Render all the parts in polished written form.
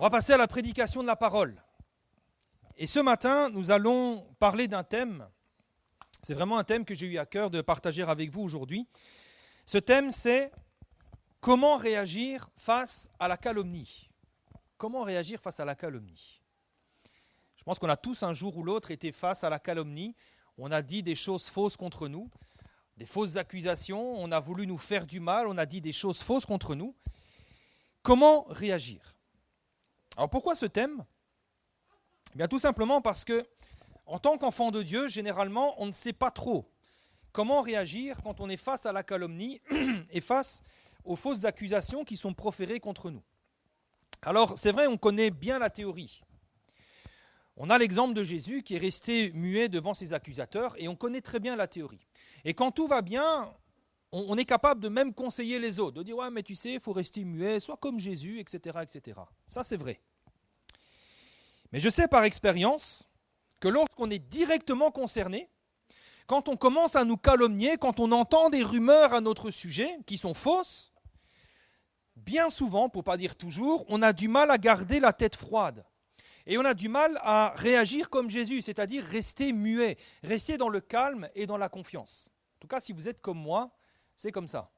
va passer à la prédication de la parole. Et ce matin, nous allons parler d'un thème. C'est vraiment un thème que j'ai eu à cœur de partager avec vous aujourd'hui. Ce thème, c'est comment réagir face à la calomnie. Comment réagir face à la calomnie? Je pense qu'on a tous un jour ou l'autre été face à la calomnie. On a dit des choses fausses contre nous, des fausses accusations, on a voulu nous faire du mal, on a dit des choses fausses contre nous. Comment réagir? Alors pourquoi ce thème? Eh bien tout simplement parce que, en tant qu'enfant de Dieu, généralement, on ne sait pas trop comment réagir quand on est face à la calomnie et face aux fausses accusations qui sont proférées contre nous. Alors c'est vrai, on connaît bien la théorie. On a l'exemple de Jésus qui est resté muet devant ses accusateurs et on connaît très bien la théorie. Et quand tout va bien, on est capable de même conseiller les autres, de dire « ouais, mais tu sais, il faut rester muet, sois comme Jésus, etc. etc. » Ça, c'est vrai. Mais je sais par expérience que lorsqu'on est directement concerné, quand on commence à nous calomnier, quand on entend des rumeurs à notre sujet qui sont fausses, bien souvent, pour ne pas dire toujours, on a du mal à garder la tête froide. Et on a du mal à réagir comme Jésus, c'est-à-dire rester muet, rester dans le calme et dans la confiance. En tout cas, si vous êtes comme moi, c'est comme ça.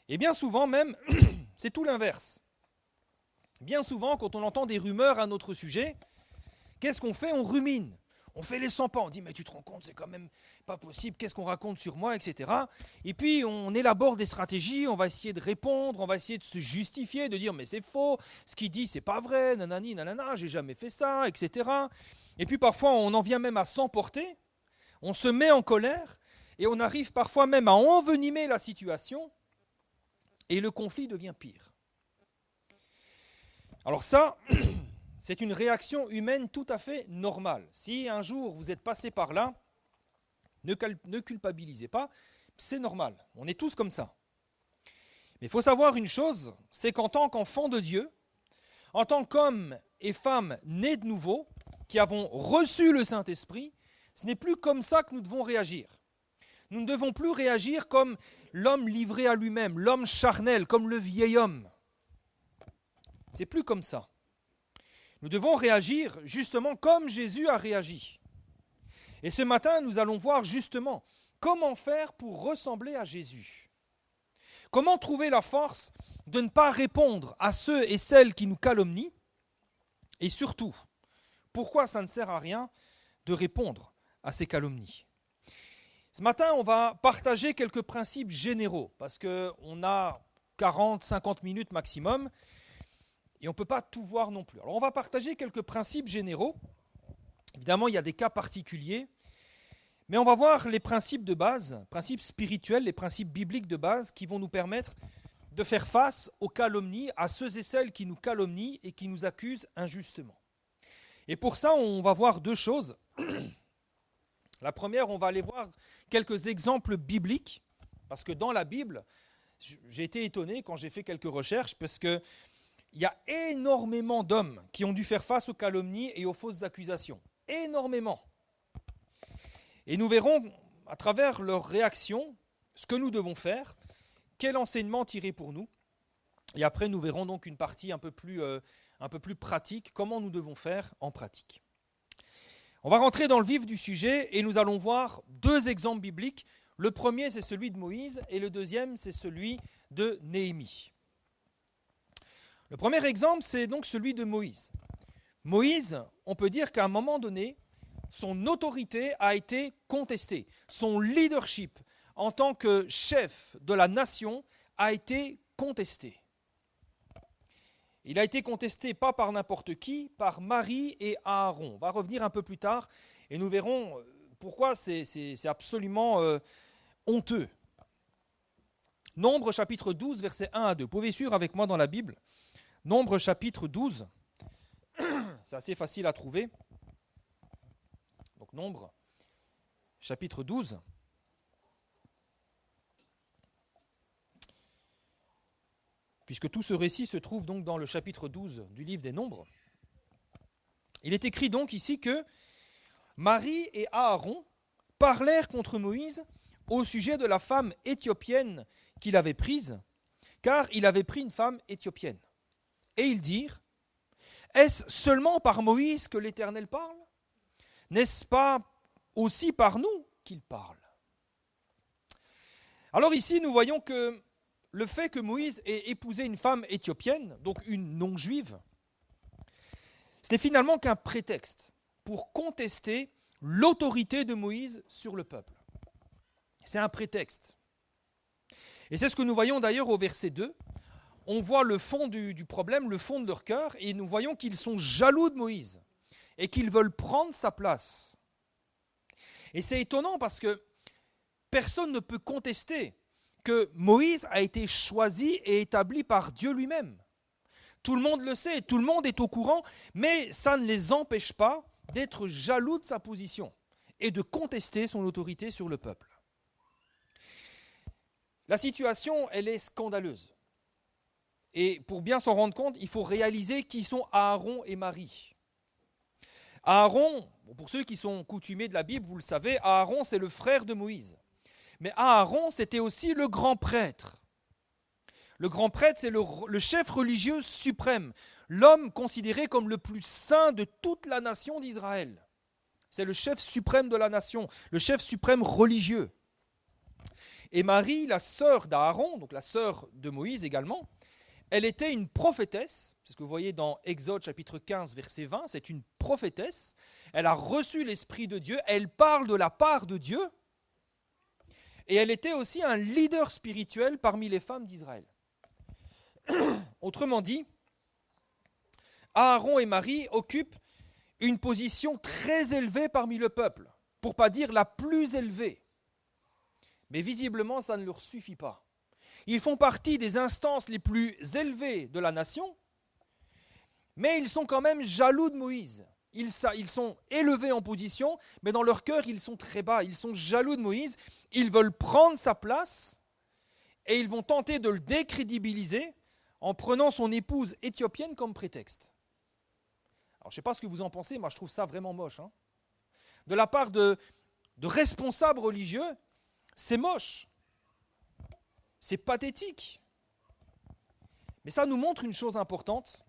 Et bien souvent même, c'est tout l'inverse. Bien souvent, quand on entend des rumeurs à notre sujet, qu'est-ce qu'on fait? On rumine. On fait les 100 pas, on dit mais tu te rends compte, c'est quand même pas possible, qu'est-ce qu'on raconte sur moi, etc. Et puis on élabore des stratégies, on va essayer de répondre, on va essayer de se justifier, de dire mais c'est faux, ce qu'il dit c'est pas vrai, nanani, nanana, j'ai jamais fait ça, etc. Et puis parfois on en vient même à s'emporter, on se met en colère et on arrive parfois même à envenimer la situation et le conflit devient pire. Alors ça, c'est une réaction humaine tout à fait normale. Si un jour vous êtes passé par là, ne culpabilisez pas, c'est normal, on est tous comme ça. Mais il faut savoir une chose, c'est qu'en tant qu'enfants de Dieu, en tant qu'hommes et femmes nés de nouveau, qui avons reçu le Saint-Esprit, ce n'est plus comme ça que nous devons réagir. Nous ne devons plus réagir comme l'homme livré à lui-même, l'homme charnel, comme le vieil homme. C'est plus comme ça. Nous devons réagir justement comme Jésus a réagi. Et ce matin, nous allons voir justement comment faire pour ressembler à Jésus. Comment trouver la force de ne pas répondre à ceux et celles qui nous calomnient. Et surtout, pourquoi ça ne sert à rien de répondre à ces calomnies. Ce matin, on va partager quelques principes généraux, parce qu'on a 40-50 minutes maximum, et on ne peut pas tout voir non plus. Alors on va partager quelques principes généraux. Évidemment, il y a des cas particuliers, mais on va voir les principes de base, principes spirituels, les principes bibliques de base qui vont nous permettre de faire face aux calomnies, à ceux et celles qui nous calomnient et qui nous accusent injustement. Et pour ça, on va voir deux choses. La première, on va aller voir quelques exemples bibliques, parce que dans la Bible, j'ai été étonné quand j'ai fait quelques recherches, parce que il y a énormément d'hommes qui ont dû faire face aux calomnies et aux fausses accusations. Énormément. Et nous verrons, à travers leurs réactions, ce que nous devons faire, quel enseignement tirer pour nous. Et après, nous verrons donc une partie un peu plus pratique, comment nous devons faire en pratique. On va rentrer dans le vif du sujet et nous allons voir deux exemples bibliques. Le premier, c'est celui de Moïse et le deuxième, c'est celui de Néhémie. Le premier exemple, c'est donc celui de Moïse. Moïse, on peut dire qu'à un moment donné, son autorité a été contestée. Son leadership en tant que chef de la nation a été contesté. Il a été contesté pas par n'importe qui, par Marie et Aaron. On va revenir un peu plus tard et nous verrons pourquoi c'est absolument honteux. Nombre chapitre 12, versets 1 à 2. Vous pouvez suivre avec moi dans la Bible. Nombre chapitre 12, c'est assez facile à trouver. Donc Nombre chapitre 12. Puisque tout ce récit se trouve donc dans le chapitre 12 du livre des Nombres. Il est écrit donc ici que Marie et Aaron parlèrent contre Moïse au sujet de la femme éthiopienne qu'il avait prise, car il avait pris une femme éthiopienne. Et ils dirent, Est-ce seulement par Moïse que l'Éternel parle? N'est-ce pas aussi par nous qu'il parle? Alors ici, nous voyons que le fait que Moïse ait épousé une femme éthiopienne, donc une non-juive, ce n'est finalement qu'un prétexte pour contester l'autorité de Moïse sur le peuple. C'est un prétexte. Et c'est ce que nous voyons d'ailleurs au verset 2. On voit le fond du problème, le fond de leur cœur, et nous voyons qu'ils sont jaloux de Moïse et qu'ils veulent prendre sa place. Et c'est étonnant parce que personne ne peut contester que Moïse a été choisi et établi par Dieu lui-même. Tout le monde le sait, tout le monde est au courant, mais ça ne les empêche pas d'être jaloux de sa position et de contester son autorité sur le peuple. La situation, elle est scandaleuse. Et pour bien s'en rendre compte, il faut réaliser qui sont Aaron et Marie. Aaron, pour ceux qui sont coutumiers de la Bible, vous le savez, Aaron c'est le frère de Moïse. Mais Aaron c'était aussi le grand prêtre. Le grand prêtre c'est le chef religieux suprême, l'homme considéré comme le plus saint de toute la nation d'Israël. C'est le chef suprême de la nation, le chef suprême religieux. Et Marie, la sœur d'Aaron, donc la sœur de Moïse également, elle était une prophétesse, c'est ce que vous voyez dans Exode chapitre 15 verset 20, c'est une prophétesse, elle a reçu l'Esprit de Dieu, elle parle de la part de Dieu, et elle était aussi un leader spirituel parmi les femmes d'Israël. Autrement dit, Aaron et Marie occupent une position très élevée parmi le peuple, pour ne pas dire la plus élevée. Mais visiblement, ça ne leur suffit pas. Ils font partie des instances les plus élevées de la nation, mais ils sont quand même jaloux de Moïse. Ils sont élevés en position, mais dans leur cœur, ils sont très bas. Ils sont jaloux de Moïse. Ils veulent prendre sa place et ils vont tenter de le décrédibiliser en prenant son épouse éthiopienne comme prétexte. Alors, je ne sais pas ce que vous en pensez, moi je trouve ça vraiment moche. De la part de responsables religieux, c'est moche. C'est pathétique. Mais ça nous montre une chose importante,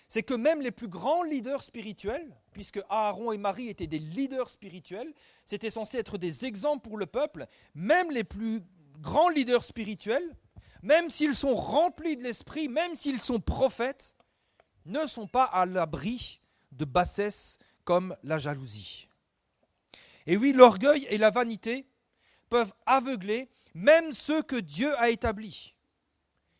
c'est que même les plus grands leaders spirituels, puisque Aaron et Marie étaient des leaders spirituels, c'était censé être des exemples pour le peuple, même les plus grands leaders spirituels, même s'ils sont remplis de l'esprit, même s'ils sont prophètes, ne sont pas à l'abri de bassesse comme la jalousie. Et oui, l'orgueil et la vanité peuvent aveugler même ceux que Dieu a établis.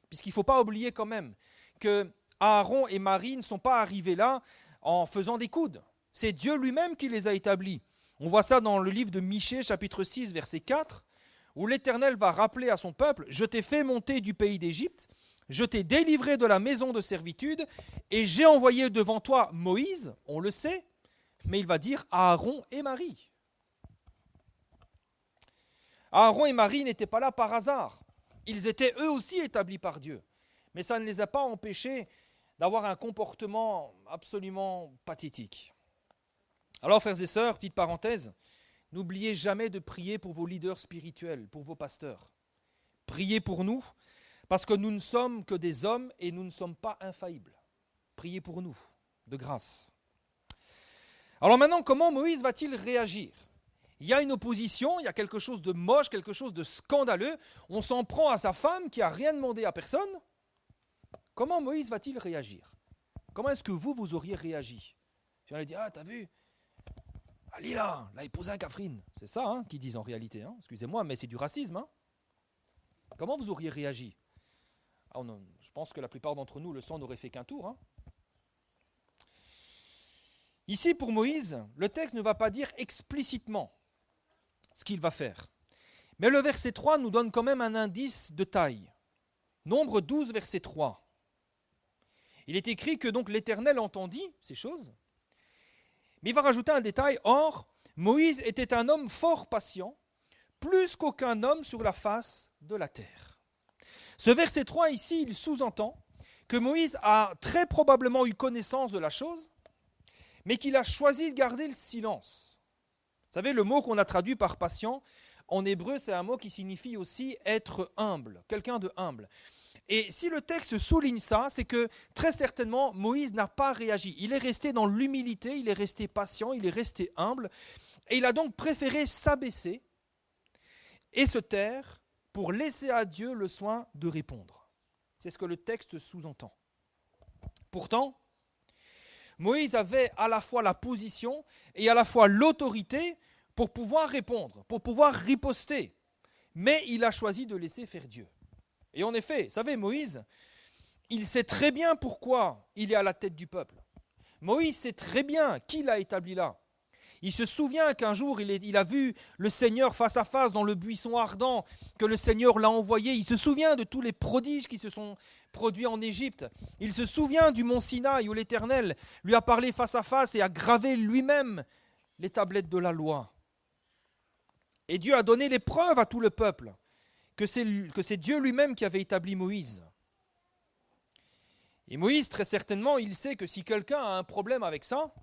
Puisqu'il ne faut pas oublier quand même que Aaron et Marie ne sont pas arrivés là en faisant des coudes. C'est Dieu lui-même qui les a établis. On voit ça dans le livre de Michée, chapitre 6, verset 4, où l'Éternel va rappeler à son peuple « Je t'ai fait monter du pays d'Égypte, je t'ai délivré de la maison de servitude, et j'ai envoyé devant toi Moïse, on le sait, mais il va dire Aaron et Marie. » Aaron et Marie n'étaient pas là par hasard. Ils étaient eux aussi établis par Dieu. Mais ça ne les a pas empêchés d'avoir un comportement absolument pathétique. Alors, frères et sœurs, petite parenthèse, n'oubliez jamais de prier pour vos leaders spirituels, pour vos pasteurs. Priez pour nous, parce que nous ne sommes que des hommes et nous ne sommes pas infaillibles. Priez pour nous, de grâce. Alors maintenant, comment Moïse va-t-il réagir ? Il y a une opposition, il y a quelque chose de moche, quelque chose de scandaleux. On s'en prend à sa femme qui n'a rien demandé à personne. Comment Moïse va-t-il réagir ? Comment est-ce que vous auriez réagi ? Si on allait dire, ah, t'as vu ? Ali là, il a épousé un Catherine. C'est ça qu'ils disent en réalité. Excusez-moi, mais c'est du racisme. Comment vous auriez réagi ? Je pense que la plupart d'entre nous, le sang n'aurait fait qu'un tour. Ici, pour Moïse, le texte ne va pas dire explicitement ce qu'il va faire. Mais le verset 3 nous donne quand même un indice de taille. Nombre 12, verset 3. Il est écrit que donc l'Éternel entendit ces choses, mais il va rajouter un détail. Or, Moïse était un homme fort patient, plus qu'aucun homme sur la face de la terre. Ce verset 3 ici, il sous-entend que Moïse a très probablement eu connaissance de la chose, mais qu'il a choisi de garder le silence. Vous savez, le mot qu'on a traduit par patient, en hébreu, c'est un mot qui signifie aussi être humble, quelqu'un de humble. Et si le texte souligne ça, c'est que très certainement Moïse n'a pas réagi. Il est resté dans l'humilité, il est resté patient, il est resté humble, et il a donc préféré s'abaisser et se taire pour laisser à Dieu le soin de répondre. C'est ce que le texte sous-entend. Pourtant, Moïse avait à la fois la position et à la fois l'autorité pour pouvoir répondre, pour pouvoir riposter. Mais il a choisi de laisser faire Dieu. Et en effet, vous savez, Moïse, il sait très bien pourquoi il est à la tête du peuple. Moïse sait très bien qui l'a établi là. Il se souvient qu'un jour, il a vu le Seigneur face à face dans le buisson ardent, que le Seigneur l'a envoyé. Il se souvient de tous les prodiges qui se sont produits en Égypte. Il se souvient du mont Sinaï où l'Éternel lui a parlé face à face et a gravé lui-même les tablettes de la loi. Et Dieu a donné les preuves à tout le peuple que c'est Dieu lui-même qui avait établi Moïse. Et Moïse, très certainement, il sait que si quelqu'un a un problème avec ça,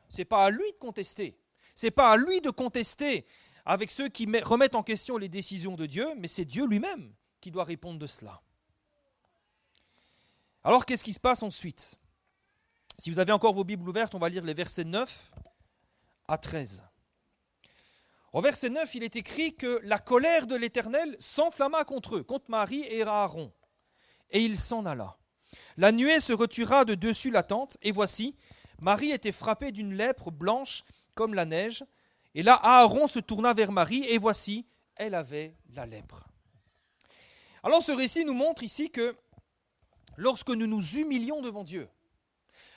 ce n'est pas à lui de contester. Ce n'est pas à lui de contester avec ceux qui remettent en question les décisions de Dieu, mais c'est Dieu lui-même qui doit répondre de cela. Alors, qu'est-ce qui se passe ensuite ? Si vous avez encore vos Bibles ouvertes, on va lire les versets 9 à 13. Au verset 9, il est écrit que la colère de l'Éternel s'enflamma contre eux, contre Marie et Aaron, et il s'en alla. La nuée se retira de dessus la tente, et voici, Marie était frappée d'une lèpre blanche comme la neige, et là Aaron se tourna vers Marie, et voici, elle avait la lèpre. Alors ce récit nous montre ici que lorsque nous nous humilions devant Dieu,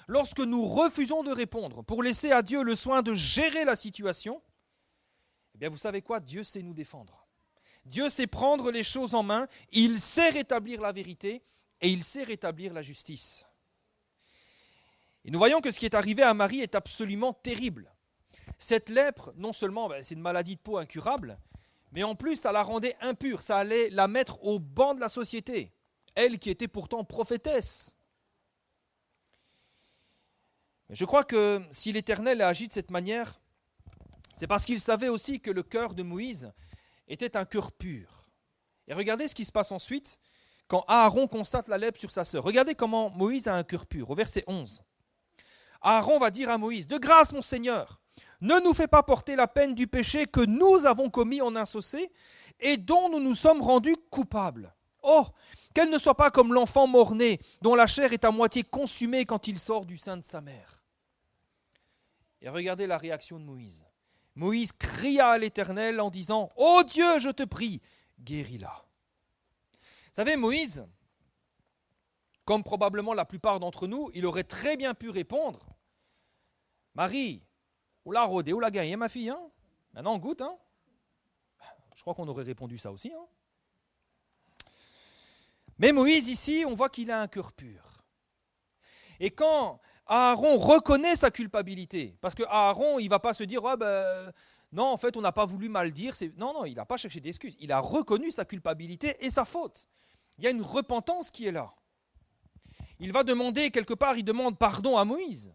lorsque nous refusons de répondre pour laisser à Dieu le soin de gérer la situation, eh bien vous savez quoi, Dieu sait nous défendre. Dieu sait prendre les choses en main, il sait rétablir la vérité et il sait rétablir la justice. Et nous voyons que ce qui est arrivé à Marie est absolument terrible. Cette lèpre, non seulement c'est une maladie de peau incurable, mais en plus ça la rendait impure, ça allait la mettre au banc de la société, elle qui était pourtant prophétesse. Mais je crois que si l'Éternel a agi de cette manière, c'est parce qu'il savait aussi que le cœur de Moïse était un cœur pur. Et regardez ce qui se passe ensuite quand Aaron constate la lèpre sur sa sœur. Regardez comment Moïse a un cœur pur. Au verset 11. Aaron va dire à Moïse, « De grâce, mon Seigneur, ne nous fais pas porter la peine du péché que nous avons commis en insensé et dont nous nous sommes rendus coupables. Oh, qu'elle ne soit pas comme l'enfant mort-né dont la chair est à moitié consumée quand il sort du sein de sa mère. » Et regardez la réaction de Moïse. Moïse cria à l'Éternel en disant « Ô Dieu, je te prie, guéris-la. » Vous savez, Moïse, comme probablement la plupart d'entre nous, il aurait très bien pu répondre « Marie, ou la rodée, ou la gagné, ma fille, hein? Maintenant, goûte, hein? » Je crois qu'on aurait répondu ça aussi. Hein? Mais Moïse, ici, on voit qu'il a un cœur pur. Et quand Aaron reconnaît sa culpabilité, parce que Aaron, il ne va pas se dire non, en fait, on n'a pas voulu mal dire. Non, il n'a pas cherché d'excuses. Il a reconnu sa culpabilité et sa faute. Il y a une repentance qui est là. Il va demander, quelque part, il demande pardon à Moïse.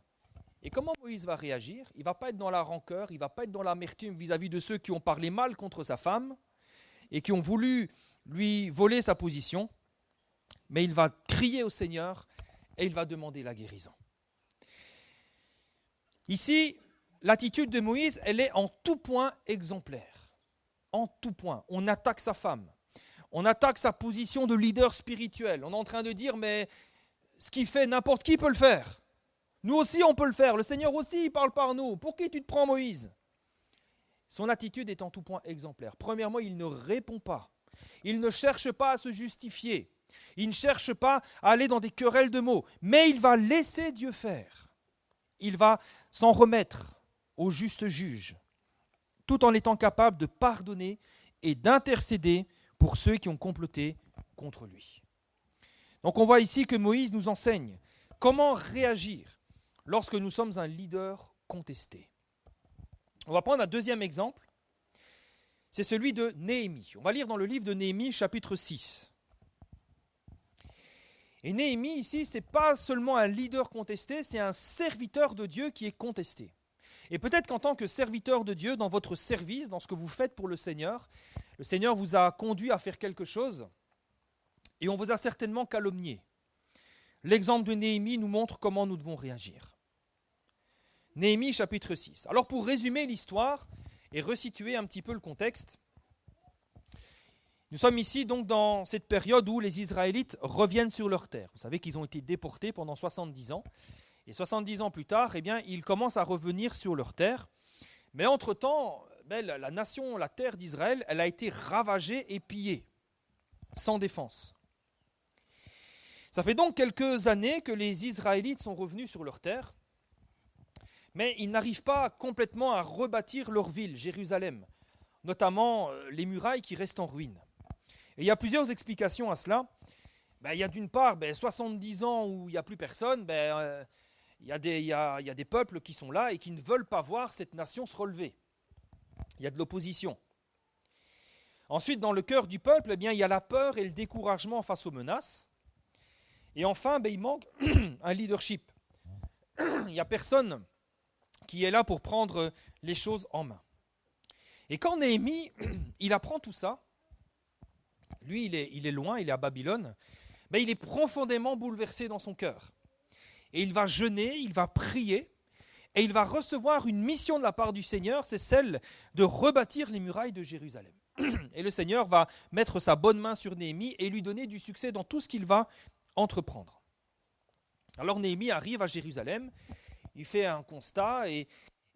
Et comment Moïse va réagir ? Il ne va pas être dans la rancœur, il ne va pas être dans l'amertume vis-à-vis de ceux qui ont parlé mal contre sa femme et qui ont voulu lui voler sa position, mais il va crier au Seigneur et il va demander la guérison. Ici, l'attitude de Moïse, elle est en tout point exemplaire. En tout point. On attaque sa femme. On attaque sa position de leader spirituel. On est en train de dire, mais ce qu'il fait, n'importe qui peut le faire. Nous aussi, on peut le faire. Le Seigneur aussi, il parle par nous. Pour qui tu te prends, Moïse ? Son attitude est en tout point exemplaire. Premièrement, il ne répond pas. Il ne cherche pas à se justifier. Il ne cherche pas à aller dans des querelles de mots. Mais il va laisser Dieu faire. Il va s'en remettre au juste juge, tout en étant capable de pardonner et d'intercéder pour ceux qui ont comploté contre lui. Donc on voit ici que Moïse nous enseigne comment réagir lorsque nous sommes un leader contesté. On va prendre un deuxième exemple, c'est celui de Néhémie. On va lire dans le livre de Néhémie, chapitre 6. Et Néhémie, ici, ce n'est pas seulement un leader contesté, c'est un serviteur de Dieu qui est contesté. Et peut-être qu'en tant que serviteur de Dieu, dans votre service, dans ce que vous faites pour le Seigneur vous a conduit à faire quelque chose, et on vous a certainement calomnié. L'exemple de Néhémie nous montre comment nous devons réagir. Néhémie chapitre 6. Alors pour résumer l'histoire et resituer un petit peu le contexte, nous sommes ici donc dans cette période où les Israélites reviennent sur leur terre. Vous savez qu'ils ont été déportés pendant 70 ans. Et 70 ans plus tard, eh bien, ils commencent à revenir sur leur terre. Mais entre-temps, la nation, la terre d'Israël, elle a été ravagée et pillée, sans défense. Ça fait donc quelques années que les Israélites sont revenus sur leur terre, mais ils n'arrivent pas complètement à rebâtir leur ville, Jérusalem, notamment les murailles qui restent en ruine. Et il y a plusieurs explications à cela. Il y a d'une part 70 ans où il n'y a plus personne, il y a des peuples qui sont là et qui ne veulent pas voir cette nation se relever. Il y a de l'opposition. Ensuite, dans le cœur du peuple, il y a la peur et le découragement face aux menaces. Et enfin, il manque un leadership. Il n'y a personne qui est là pour prendre les choses en main. Et quand Néhémie, il apprend tout ça, lui, il est loin, il est à Babylone, mais il est profondément bouleversé dans son cœur. Et il va jeûner, il va prier, et il va recevoir une mission de la part du Seigneur, c'est celle de rebâtir les murailles de Jérusalem. Et le Seigneur va mettre sa bonne main sur Néhémie et lui donner du succès dans tout ce qu'il va entreprendre. Alors Néhémie arrive à Jérusalem, il fait un constat et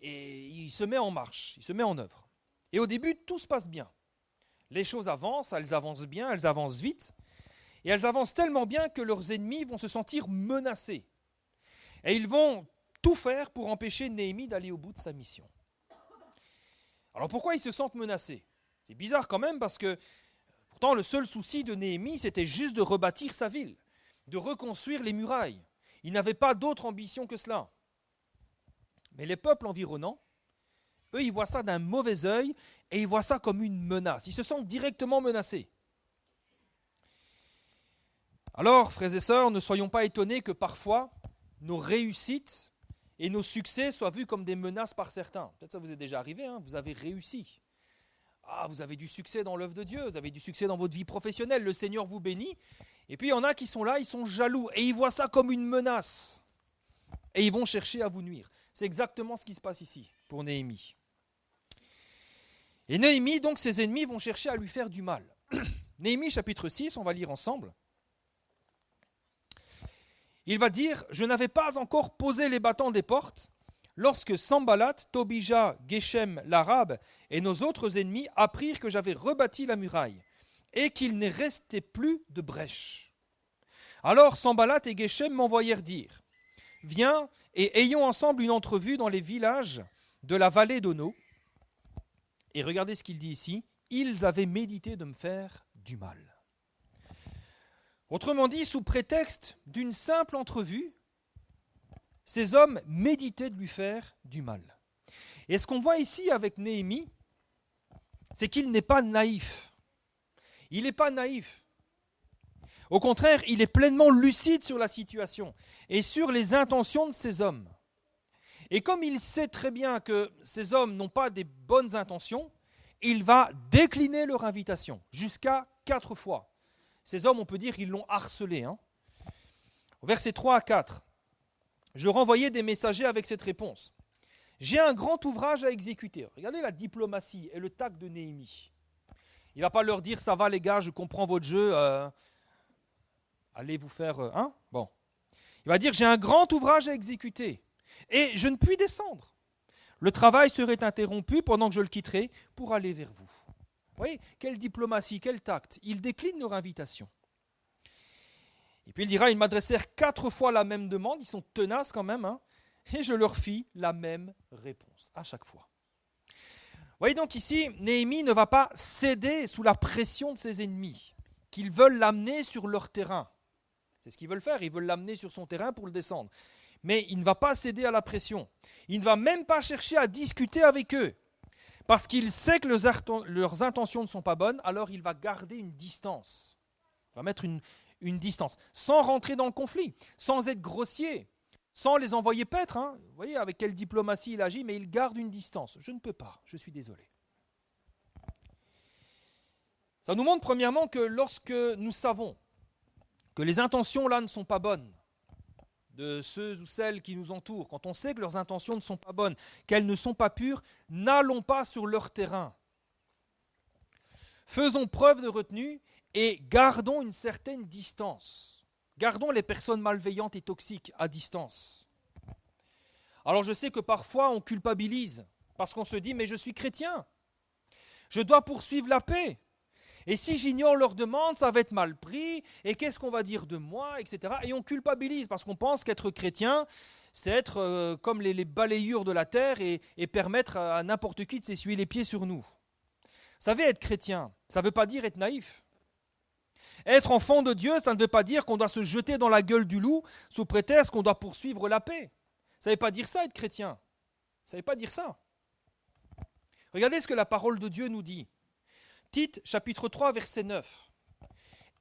il se met en marche, il se met en œuvre. Et au début, tout se passe bien. Les choses avancent, elles avancent bien, elles avancent vite, et elles avancent tellement bien que leurs ennemis vont se sentir menacés. Et ils vont tout faire pour empêcher Néhémie d'aller au bout de sa mission. Alors pourquoi ils se sentent menacés ? C'est bizarre quand même parce que pourtant le seul souci de Néhémie, c'était juste de rebâtir sa ville, de reconstruire les murailles. Il n'avait pas d'autre ambition que cela. Mais les peuples environnants, eux, ils voient ça d'un mauvais œil et ils voient ça comme une menace. Ils se sentent directement menacés. Alors, frères et sœurs, ne soyons pas étonnés que parfois nos réussites et nos succès soient vus comme des menaces par certains. Peut-être ça vous est déjà arrivé, vous avez réussi. Vous avez du succès dans l'œuvre de Dieu, vous avez du succès dans votre vie professionnelle, le Seigneur vous bénit. Et puis il y en a qui sont là, ils sont jaloux et ils voient ça comme une menace. Et ils vont chercher à vous nuire. C'est exactement ce qui se passe ici pour Néhémie. Et Néhémie, donc ses ennemis vont chercher à lui faire du mal. Néhémie chapitre 6, on va lire ensemble. Il va dire « Je n'avais pas encore posé les battants des portes lorsque Sanballat, Tobija, Geshem, l'Arabe et nos autres ennemis apprirent que j'avais rebâti la muraille et qu'il ne restait plus de brèche. Alors Sanballat et Geshem m'envoyèrent dire « Viens et ayons ensemble une entrevue dans les villages de la vallée d'Ono. » Et regardez ce qu'il dit ici, « Ils avaient médité de me faire du mal. » Autrement dit, sous prétexte d'une simple entrevue, ces hommes méditaient de lui faire du mal. Et ce qu'on voit ici avec Néhémie, c'est qu'il n'est pas naïf. Il n'est pas naïf. Au contraire, il est pleinement lucide sur la situation et sur les intentions de ces hommes. Et comme il sait très bien que ces hommes n'ont pas des bonnes intentions, il va décliner leur invitation jusqu'à 4 fois. Ces hommes, on peut dire, ils l'ont harcelé. Versets 3 à 4. Je renvoyais des messagers avec cette réponse. J'ai un grand ouvrage à exécuter. Regardez la diplomatie et le tact de Néhémie. Il ne va pas leur dire, ça va les gars, je comprends votre jeu, allez vous faire... Bon. Il va dire, j'ai un grand ouvrage à exécuter et je ne puis descendre. Le travail serait interrompu pendant que je le quitterai pour aller vers vous. Vous voyez, quelle diplomatie, quel tact. Ils déclinent leur invitation. Et puis il dira, ils m'adressèrent 4 fois la même demande, ils sont tenaces quand même, et je leur fis la même réponse, à chaque fois. Vous voyez donc ici, Néhémie ne va pas céder sous la pression de ses ennemis, qu'ils veulent l'amener sur leur terrain. C'est ce qu'ils veulent faire, ils veulent l'amener sur son terrain pour le descendre. Mais il ne va pas céder à la pression. Il ne va même pas chercher à discuter avec eux. Parce qu'il sait que leurs intentions ne sont pas bonnes, alors il va garder une distance. Il va mettre une distance, sans rentrer dans le conflit, sans être grossier, sans les envoyer paître. Vous voyez avec quelle diplomatie il agit, mais il garde une distance. Je ne peux pas, je suis désolé. Ça nous montre premièrement que lorsque nous savons que les intentions là ne sont pas bonnes de ceux ou celles qui nous entourent, quand on sait que leurs intentions ne sont pas bonnes, qu'elles ne sont pas pures, n'allons pas sur leur terrain. Faisons preuve de retenue et gardons une certaine distance. Gardons les personnes malveillantes et toxiques à distance. Alors je sais que parfois on culpabilise parce qu'on se dit mais je suis chrétien, je dois poursuivre la paix. Et si j'ignore leurs demandes, ça va être mal pris, et qu'est-ce qu'on va dire de moi, etc. Et on culpabilise parce qu'on pense qu'être chrétien, c'est être comme les balayures de la terre et permettre à n'importe qui de s'essuyer les pieds sur nous. Vous savez, être chrétien, ça ne veut pas dire être naïf. Être enfant de Dieu, ça ne veut pas dire qu'on doit se jeter dans la gueule du loup sous prétexte qu'on doit poursuivre la paix. Ça ne veut pas dire ça, être chrétien. Ça ne veut pas dire ça. Regardez ce que la parole de Dieu nous dit. Tite, chapitre 3, verset 9.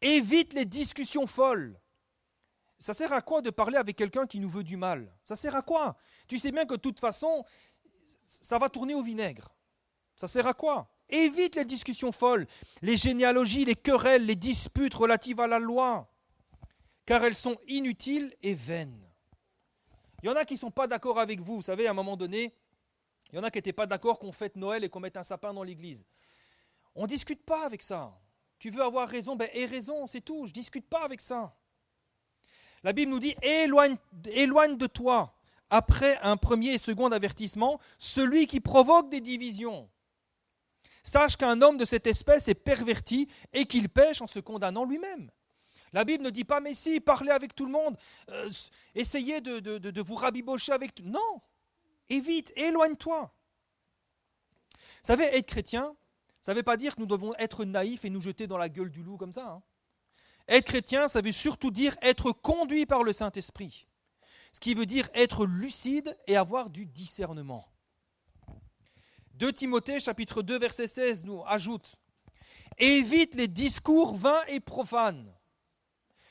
Évite les discussions folles. Ça sert à quoi de parler avec quelqu'un qui nous veut du mal? Ça sert à quoi? Tu sais bien que de toute façon, ça va tourner au vinaigre. Ça sert à quoi? Évite les discussions folles, les généalogies, les querelles, les disputes relatives à la loi, car elles sont inutiles et vaines. Il y en a qui ne sont pas d'accord avec vous. Vous savez, à un moment donné, il y en a qui n'étaient pas d'accord qu'on fête Noël et qu'on mette un sapin dans l'église. On ne discute pas avec ça. Tu veux avoir raison, aie raison, c'est tout. Je ne discute pas avec ça. La Bible nous dit, éloigne de toi, après un premier et second avertissement, celui qui provoque des divisions. Sache qu'un homme de cette espèce est perverti et qu'il pêche en se condamnant lui-même. La Bible ne dit pas, mais si, parlez avec tout le monde, essayez de vous rabibocher avec tout. Non, évite, éloigne-toi. Vous savez, être chrétien, ça ne veut pas dire que nous devons être naïfs et nous jeter dans la gueule du loup comme ça. Être chrétien, ça veut surtout dire être conduit par le Saint-Esprit. Ce qui veut dire être lucide et avoir du discernement. 2 Timothée, chapitre 2, verset 16, nous ajoute « Évite les discours vains et profanes. »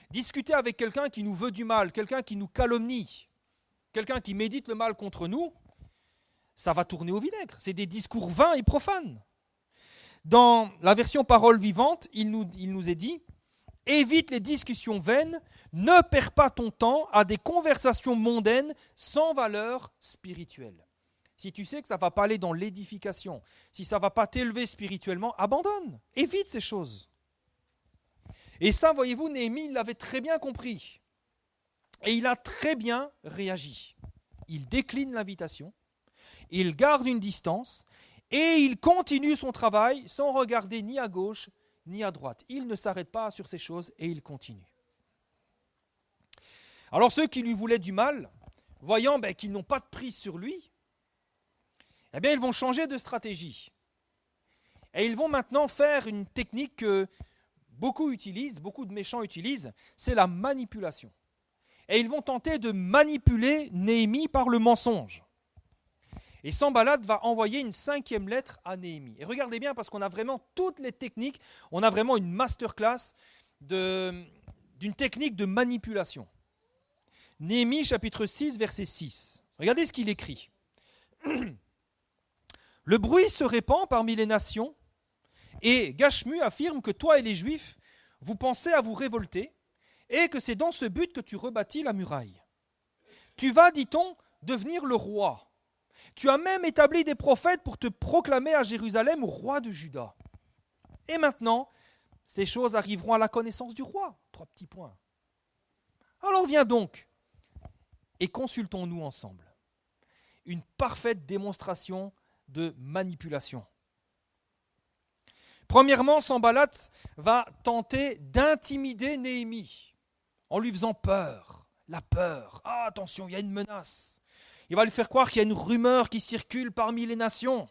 Discuter avec quelqu'un qui nous veut du mal, quelqu'un qui nous calomnie, quelqu'un qui médite le mal contre nous, ça va tourner au vinaigre. C'est des discours vains et profanes. Dans la version parole vivante, il nous est dit « Évite les discussions vaines, ne perds pas ton temps à des conversations mondaines sans valeur spirituelle. » Si tu sais que ça ne va pas aller dans l'édification, si ça ne va pas t'élever spirituellement, abandonne, évite ces choses. Et ça, voyez-vous, Néhémie, il l'avait très bien compris. Et il a très bien réagi. Il décline l'invitation, il garde une distance, et il continue son travail sans regarder ni à gauche ni à droite. Il ne s'arrête pas sur ces choses et il continue. Alors ceux qui lui voulaient du mal, voyant qu'ils n'ont pas de prise sur lui, eh bien ils vont changer de stratégie. Et ils vont maintenant faire une technique que beaucoup de méchants utilisent, c'est la manipulation. Et ils vont tenter de manipuler Néhémie par le mensonge. Et Sanballat va envoyer une 5e lettre à Néhémie. Et regardez bien, parce qu'on a vraiment toutes les techniques, on a vraiment une masterclass d'une technique de manipulation. Néhémie, chapitre 6, verset 6. Regardez ce qu'il écrit. Le bruit se répand parmi les nations, et Gachmu affirme que toi et les Juifs, vous pensez à vous révolter, et que c'est dans ce but que tu rebâtis la muraille. Tu vas, dit-on, devenir le roi. Tu as même établi des prophètes pour te proclamer à Jérusalem roi de Juda. Et maintenant, ces choses arriveront à la connaissance du roi. 3 petits points. Alors viens donc et consultons-nous ensemble. Une parfaite démonstration de manipulation. Premièrement, Sanballat va tenter d'intimider Néhémie en lui faisant peur. La peur. Ah, attention, il y a une menace. Il va lui faire croire qu'il y a une rumeur qui circule parmi les nations.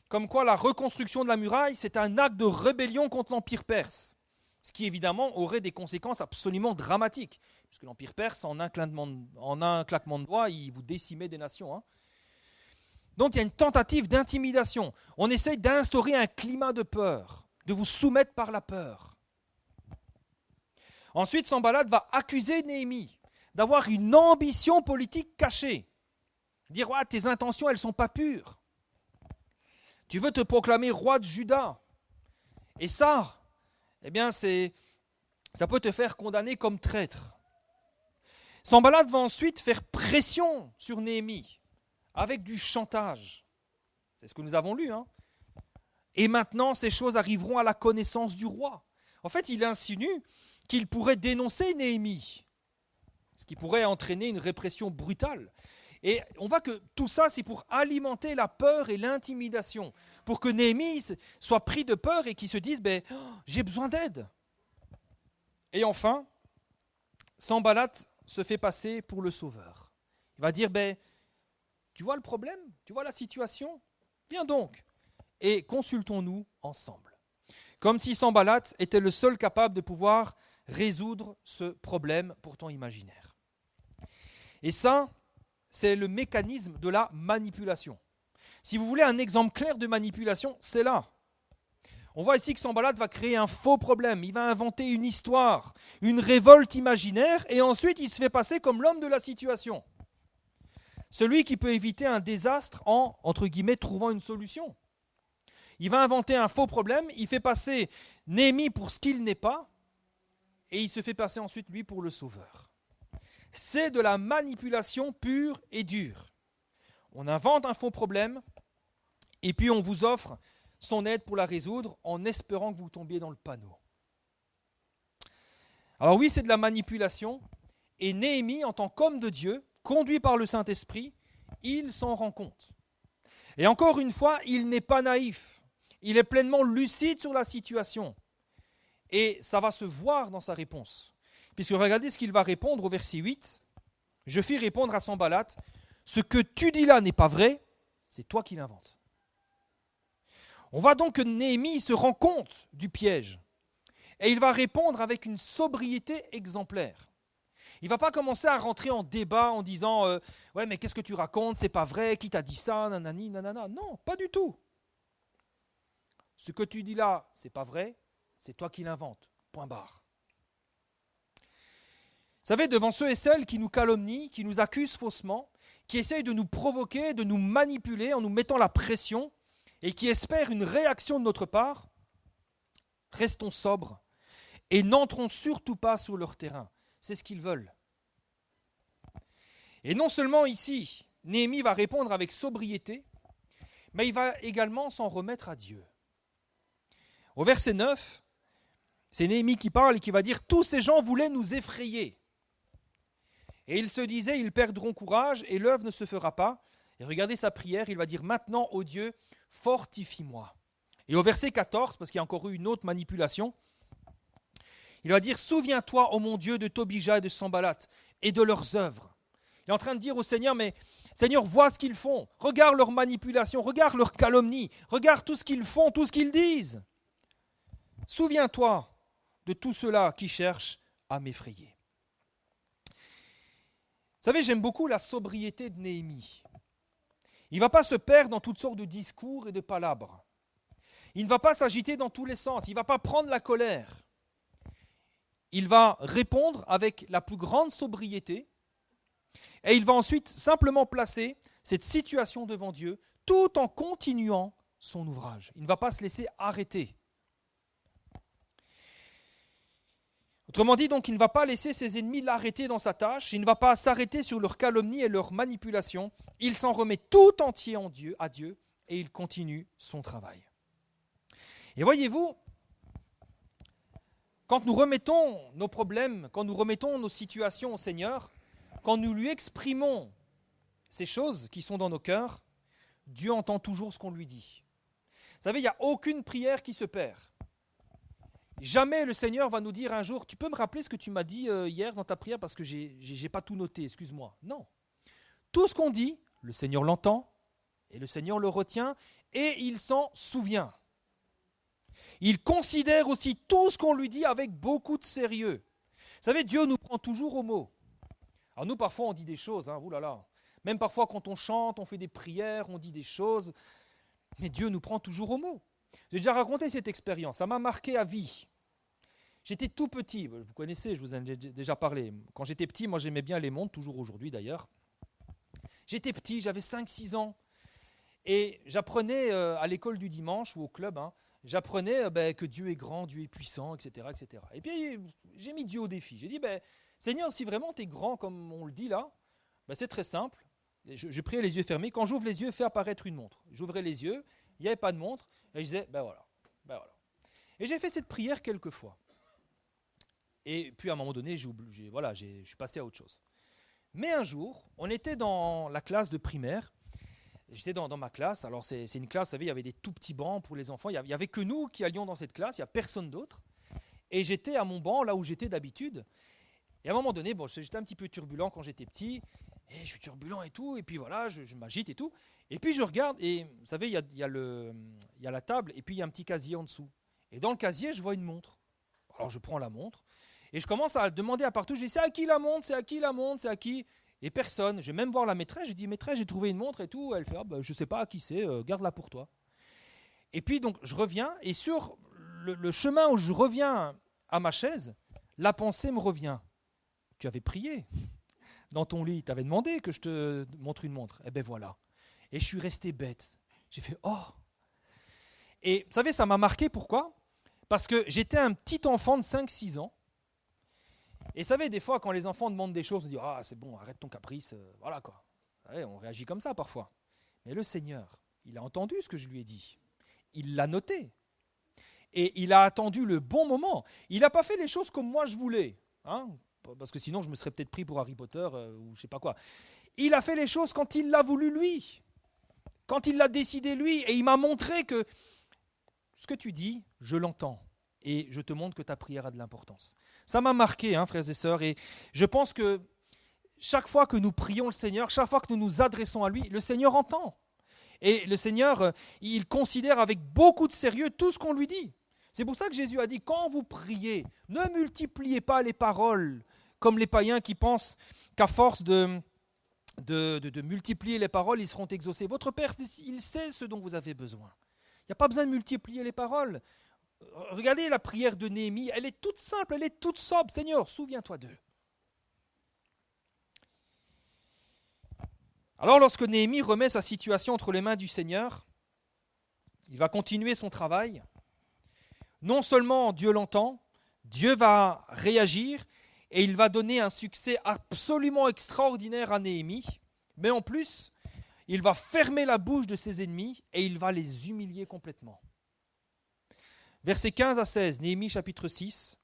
Comme quoi la reconstruction de la muraille, c'est un acte de rébellion contre l'Empire perse. Ce qui évidemment aurait des conséquences absolument dramatiques. Puisque l'Empire perse, en un claquement de doigts, il vous décimait des nations. Donc il y a une tentative d'intimidation. On essaye d'instaurer un climat de peur, de vous soumettre par la peur. Ensuite, Sanballat va accuser Néhémie d'avoir une ambition politique cachée. Dire, ouais, tes intentions, elles ne sont pas pures. Tu veux te proclamer roi de Juda. Et ça, eh bien, c'est Ça peut te faire condamner comme traître. Sanballat va ensuite faire pression sur Néhémie avec du chantage. C'est ce que nous avons lu. Et maintenant, ces choses arriveront à la connaissance du roi. En fait, il insinue qu'il pourrait dénoncer Néhémie, ce qui pourrait entraîner une répression brutale. Et on voit que tout ça, c'est pour alimenter la peur et l'intimidation, pour que Néhémie soit pris de peur et qu'il se dise j'ai besoin d'aide. Et enfin, Sanballat se fait passer pour le sauveur. Il va dire tu vois le problème, tu vois la situation, viens donc et consultons-nous ensemble. Comme si Sanballat était le seul capable de pouvoir résoudre ce problème pourtant imaginaire. Et ça, c'est le mécanisme de la manipulation. Si vous voulez un exemple clair de manipulation, c'est là. On voit ici que Sanballat va créer un faux problème, il va inventer une histoire, une révolte imaginaire, et ensuite il se fait passer comme l'homme de la situation. Celui qui peut éviter un désastre en, entre guillemets, trouvant une solution. Il va inventer un faux problème, il fait passer Néhémie pour ce qu'il n'est pas, et il se fait passer ensuite lui pour le sauveur. C'est de la manipulation pure et dure. On invente un faux problème, et puis on vous offre son aide pour la résoudre en espérant que vous tombiez dans le panneau. Alors oui, c'est de la manipulation, et Néhémie, en tant qu'homme de Dieu, conduit par le Saint-Esprit, il s'en rend compte. Et encore une fois, il n'est pas naïf, il est pleinement lucide sur la situation, et ça va se voir dans sa réponse. Puisque regardez ce qu'il va répondre au verset 8. « Je fis répondre à Sanballat, ce que tu dis là n'est pas vrai, c'est toi qui l'inventes. » On voit donc que Néhémie se rend compte du piège. Et il va répondre avec une sobriété exemplaire. Il ne va pas commencer à rentrer en débat en disant « Ouais, mais qu'est-ce que tu racontes? C'est pas vrai, qui t'a dit ça? Nanani, nanana. » Non, pas du tout. Ce que tu dis là, c'est pas vrai, c'est toi qui l'inventes. Point barre. Vous savez, devant ceux et celles qui nous calomnient, qui nous accusent faussement, qui essayent de nous provoquer, de nous manipuler en nous mettant la pression, et qui espèrent une réaction de notre part, restons sobres et n'entrons surtout pas sur leur terrain. C'est ce qu'ils veulent. Et non seulement ici, Néhémie va répondre avec sobriété, mais il va également s'en remettre à Dieu. Au verset 9, c'est Néhémie qui parle et qui va dire « Tous ces gens voulaient nous effrayer. » Et il se disait « Ils perdront courage et l'œuvre ne se fera pas. » Et regardez sa prière, il va dire « Maintenant, ô Dieu, fortifie-moi. » Et au verset 14, parce qu'il y a encore eu une autre manipulation, il va dire « Souviens-toi, ô mon Dieu, de Tobija et de Sanballat et de leurs œuvres. » Il est en train de dire au Seigneur, mais Seigneur, vois ce qu'ils font. Regarde leur manipulation, regarde leur calomnie, regarde tout ce qu'ils font, tout ce qu'ils disent. Souviens-toi de tout cela qui cherche à m'effrayer. Vous savez, j'aime beaucoup la sobriété de Néhémie. Il ne va pas se perdre dans toutes sortes de discours et de palabres. Il ne va pas s'agiter dans tous les sens. Il ne va pas prendre la colère. Il va répondre avec la plus grande sobriété et il va ensuite simplement placer cette situation devant Dieu tout en continuant son ouvrage. Il ne va pas se laisser arrêter. Autrement dit, donc, il ne va pas laisser ses ennemis l'arrêter dans sa tâche, il ne va pas s'arrêter sur leur calomnie et leur manipulation, il s'en remet tout entier à Dieu et il continue son travail. Et voyez-vous, quand nous remettons nos problèmes, quand nous remettons nos situations au Seigneur, quand nous lui exprimons ces choses qui sont dans nos cœurs, Dieu entend toujours ce qu'on lui dit. Vous savez, il n'y a aucune prière qui se perd. Jamais le Seigneur va nous dire un jour « Tu peux me rappeler ce que tu m'as dit hier dans ta prière parce que j'ai pas tout noté, excuse-moi. » Non. Tout ce qu'on dit, le Seigneur l'entend et le Seigneur le retient et il s'en souvient. Il considère aussi tout ce qu'on lui dit avec beaucoup de sérieux. Vous savez, Dieu nous prend toujours au mot. Alors nous, parfois, on dit des choses, oulala. Même parfois, quand on chante, on fait des prières, on dit des choses. Mais Dieu nous prend toujours au mot. J'ai déjà raconté cette expérience, ça m'a marqué à vie. J'étais tout petit, vous connaissez, je vous en ai déjà parlé. Quand j'étais petit, moi j'aimais bien les montres, toujours aujourd'hui d'ailleurs. J'étais petit, j'avais 5-6 ans. Et j'apprenais à l'école du dimanche ou au club j'apprenais que Dieu est grand, Dieu est puissant, etc., etc. Et puis, j'ai mis Dieu au défi. J'ai dit, Seigneur, si vraiment tu es grand comme on le dit là, c'est très simple. Je priais les yeux fermés. Quand j'ouvre les yeux, fais apparaître une montre. J'ouvrais les yeux, il n'y avait pas de montre, et je disais, voilà. Et j'ai fait cette prière quelques fois. Et puis à un moment donné, je suis passé à autre chose. Mais un jour, on était dans la classe de primaire. J'étais dans ma classe. Alors c'est une classe, vous savez, il y avait des tout petits bancs pour les enfants. Il n'y avait que nous qui allions dans cette classe, il n'y a personne d'autre. Et j'étais à mon banc, là où j'étais d'habitude. Et à un moment donné, j'étais un petit peu turbulent quand j'étais petit. Et je suis turbulent et tout. Et puis voilà, je m'agite et tout. Et puis je regarde, et vous savez, il y a la table, et puis il y a un petit casier en dessous. Et dans le casier, je vois une montre. Alors je prends la montre. Et je commence à demander à partout, je dis, c'est à qui la montre, c'est à qui la montre, c'est à qui? Et personne. Je vais même voir la maîtresse, je dis, maîtresse, j'ai trouvé une montre et tout. Elle fait, je ne sais pas à qui c'est, garde-la pour toi. Et puis donc je reviens, et sur le chemin où je reviens à ma chaise, la pensée me revient. Tu avais prié dans ton lit, tu avais demandé que je te montre une montre. Eh bien voilà. Et je suis resté bête. J'ai fait, oh. Et vous savez, ça m'a marqué, pourquoi? Parce que j'étais un petit enfant de 5-6 ans. Et vous savez, des fois, quand les enfants demandent des choses, on dit « Ah, c'est bon, arrête ton caprice. » Voilà quoi. Ouais, on réagit comme ça parfois. Mais le Seigneur, il a entendu ce que je lui ai dit. Il l'a noté. Et il a attendu le bon moment. Il n'a pas fait les choses comme moi je voulais. Hein, parce que sinon, je me serais peut-être pris pour Harry Potter ou je sais pas quoi. Il a fait les choses quand il l'a voulu lui. Quand il l'a décidé lui. Et il m'a montré que ce que tu dis, je l'entends. Et je te montre que ta prière a de l'importance. Ça m'a marqué, frères et sœurs, et je pense que chaque fois que nous prions le Seigneur, chaque fois que nous nous adressons à lui, le Seigneur entend. Et le Seigneur, il considère avec beaucoup de sérieux tout ce qu'on lui dit. C'est pour ça que Jésus a dit, quand vous priez, ne multipliez pas les paroles, comme les païens qui pensent qu'à force de multiplier les paroles, ils seront exaucés. Votre Père, il sait ce dont vous avez besoin. Il n'y a pas besoin de multiplier les paroles. Regardez la prière de Néhémie, elle est toute simple, elle est toute sobre. Seigneur, souviens-toi d'eux. Alors lorsque Néhémie remet sa situation entre les mains du Seigneur, il va continuer son travail. Non seulement Dieu l'entend, Dieu va réagir et il va donner un succès absolument extraordinaire à Néhémie, mais en plus, il va fermer la bouche de ses ennemis et il va les humilier complètement. Versets 15 à 16, Néhémie chapitre 6.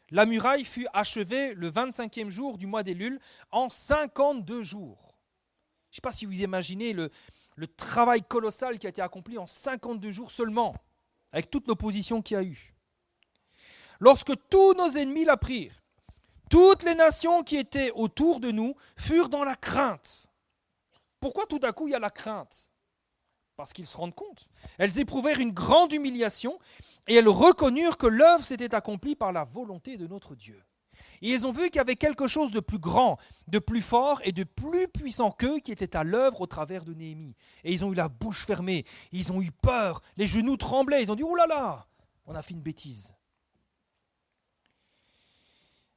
La muraille fut achevée le 25e jour du mois d'Élul en 52 jours. Je ne sais pas si vous imaginez le travail colossal qui a été accompli en 52 jours seulement, avec toute l'opposition qu'il y a eu. Lorsque tous nos ennemis la prirent, toutes les nations qui étaient autour de nous furent dans la crainte. Pourquoi tout à coup il y a la crainte? Parce qu'ils se rendent compte. Elles éprouvèrent une grande humiliation et elles reconnurent que l'œuvre s'était accomplie par la volonté de notre Dieu. Et ils ont vu qu'il y avait quelque chose de plus grand, de plus fort et de plus puissant qu'eux qui était à l'œuvre au travers de Néhémie. Et ils ont eu la bouche fermée, ils ont eu peur, les genoux tremblaient, ils ont dit « Oh là là, on a fait une bêtise ».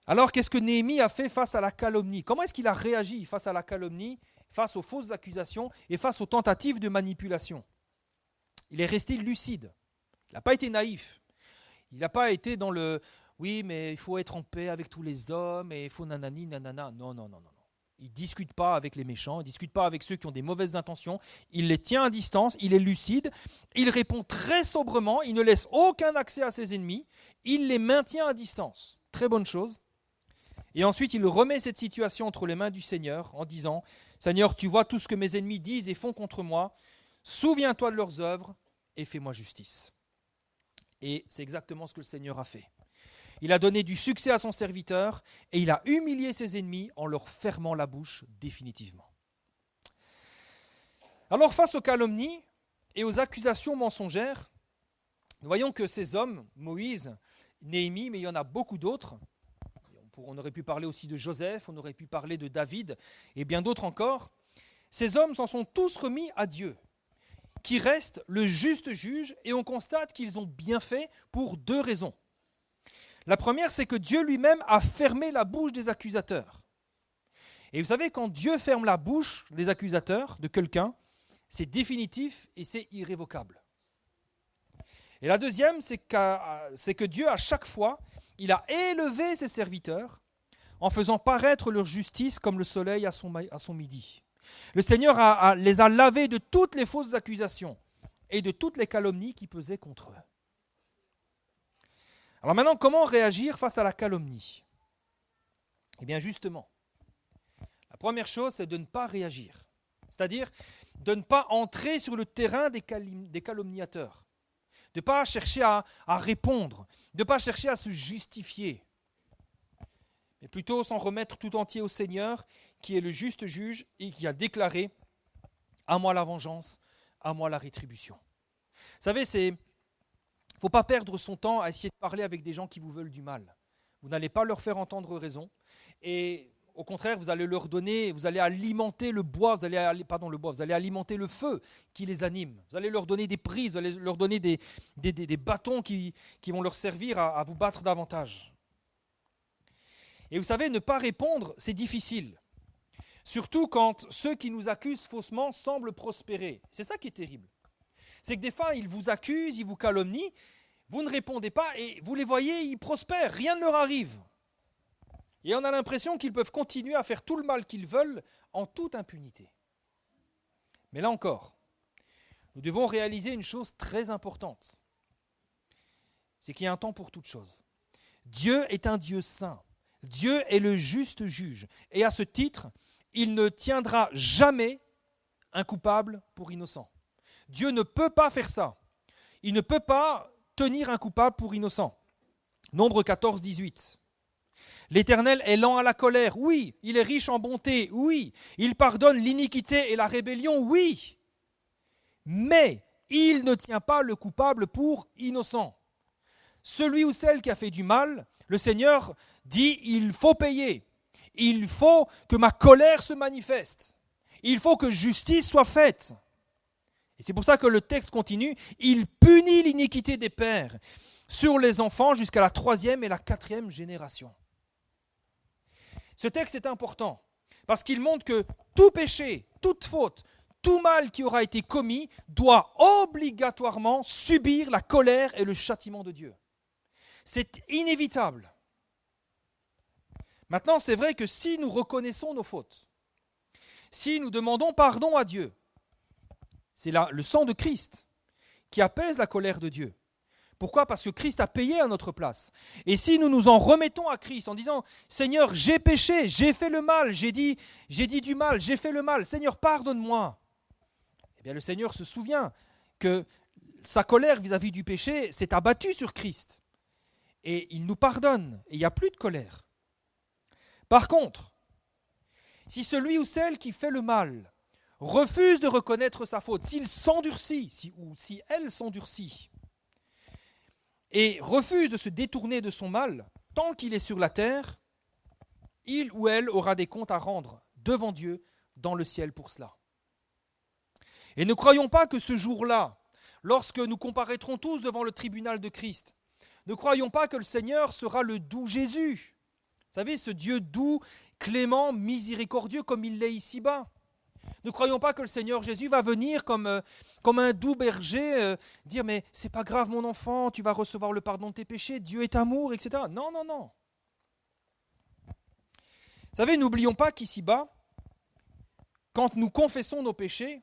Alors qu'est-ce que Néhémie a fait face à la calomnie? Comment est-ce qu'il a réagi face à la calomnie, face aux fausses accusations et face aux tentatives de manipulation? Il est resté lucide. Il n'a pas été naïf. Il n'a pas été dans le « oui, mais il faut être en paix avec tous les hommes et il faut nanani, nanana ». Non. Il ne discute pas avec les méchants, il ne discute pas avec ceux qui ont des mauvaises intentions. Il les tient à distance, il est lucide, il répond très sobrement, il ne laisse aucun accès à ses ennemis, il les maintient à distance. Très bonne chose. Et ensuite, il remet cette situation entre les mains du Seigneur en disant « Seigneur, tu vois tout ce que mes ennemis disent et font contre moi. Souviens-toi de leurs œuvres et fais-moi justice. » Et c'est exactement ce que le Seigneur a fait. Il a donné du succès à son serviteur et il a humilié ses ennemis en leur fermant la bouche définitivement. Alors face aux calomnies et aux accusations mensongères, nous voyons que ces hommes, Moïse, Néhémie, mais il y en a beaucoup d'autres, on aurait pu parler aussi de Joseph, on aurait pu parler de David et bien d'autres encore, ces hommes s'en sont tous remis à Dieu, qui reste le juste juge, et on constate qu'ils ont bien fait pour deux raisons. La première, c'est que Dieu lui-même a fermé la bouche des accusateurs. Et vous savez, quand Dieu ferme la bouche des accusateurs de quelqu'un, c'est définitif et c'est irrévocable. Et la deuxième, c'est que Dieu, à chaque fois, il a élevé ses serviteurs en faisant paraître leur justice comme le soleil à son midi. Le Seigneur les a lavés de toutes les fausses accusations et de toutes les calomnies qui pesaient contre eux. Alors maintenant, comment réagir face à la calomnie? Eh bien justement, la première chose, c'est de ne pas réagir. C'est-à-dire de ne pas entrer sur le terrain des calomniateurs. De ne pas chercher à répondre, de ne pas chercher à se justifier. Mais plutôt s'en remettre tout entier au Seigneur, qui est le juste juge et qui a déclaré « À moi la vengeance, à moi la rétribution ». Vous savez, il ne faut pas perdre son temps à essayer de parler avec des gens qui vous veulent du mal. Vous n'allez pas leur faire entendre raison. Et au contraire, vous allez alimenter le bois, vous allez alimenter le feu qui les anime. Vous allez leur donner des prises, vous allez leur donner des bâtons qui vont leur servir à vous battre davantage. Et vous savez, ne pas répondre, c'est difficile. Surtout quand ceux qui nous accusent faussement semblent prospérer. C'est ça qui est terrible. C'est que des fois, ils vous accusent, ils vous calomnient, vous ne répondez pas et vous les voyez, ils prospèrent, rien ne leur arrive. Et on a l'impression qu'ils peuvent continuer à faire tout le mal qu'ils veulent en toute impunité. Mais là encore, nous devons réaliser une chose très importante. C'est qu'il y a un temps pour toute chose. Dieu est un Dieu saint. Dieu est le juste juge. Et à ce titre, il ne tiendra jamais un coupable pour innocent. Dieu ne peut pas faire ça. Il ne peut pas tenir un coupable pour innocent. Nombre 14, 18. L'Éternel est lent à la colère, oui. Il est riche en bonté, oui. Il pardonne l'iniquité et la rébellion, oui. Mais il ne tient pas le coupable pour innocent. Celui ou celle qui a fait du mal, le Seigneur dit, il faut payer. Il faut que ma colère se manifeste. Il faut que justice soit faite. Et c'est pour ça que le texte continue. Il punit l'iniquité des pères sur les enfants jusqu'à la 3e et la 4e génération. Ce texte est important parce qu'il montre que tout péché, toute faute, tout mal qui aura été commis doit obligatoirement subir la colère et le châtiment de Dieu. C'est inévitable. Maintenant, c'est vrai que si nous reconnaissons nos fautes, si nous demandons pardon à Dieu, c'est le sang de Christ qui apaise la colère de Dieu. Pourquoi ? Parce que Christ a payé à notre place. Et si nous nous en remettons à Christ en disant « Seigneur, j'ai péché, j'ai fait le mal, j'ai dit du mal, j'ai fait le mal, Seigneur, pardonne-moi » Eh bien, le Seigneur se souvient que sa colère vis-à-vis du péché s'est abattue sur Christ. Et il nous pardonne, et il n'y a plus de colère. Par contre, si celui ou celle qui fait le mal refuse de reconnaître sa faute, s'il s'endurcit, ou si elle s'endurcit, et refuse de se détourner de son mal, tant qu'il est sur la terre, il ou elle aura des comptes à rendre devant Dieu dans le ciel pour cela. Et ne croyons pas que ce jour-là, lorsque nous comparaîtrons tous devant le tribunal de Christ, ne croyons pas que le Seigneur sera le doux Jésus. Vous savez, ce Dieu doux, clément, miséricordieux comme il l'est ici-bas. Ne croyons pas que le Seigneur Jésus va venir comme un doux berger, dire « mais c'est pas grave mon enfant, tu vas recevoir le pardon de tes péchés, Dieu est amour, etc. » Non, non, non. Vous savez, n'oublions pas qu'ici-bas, quand nous confessons nos péchés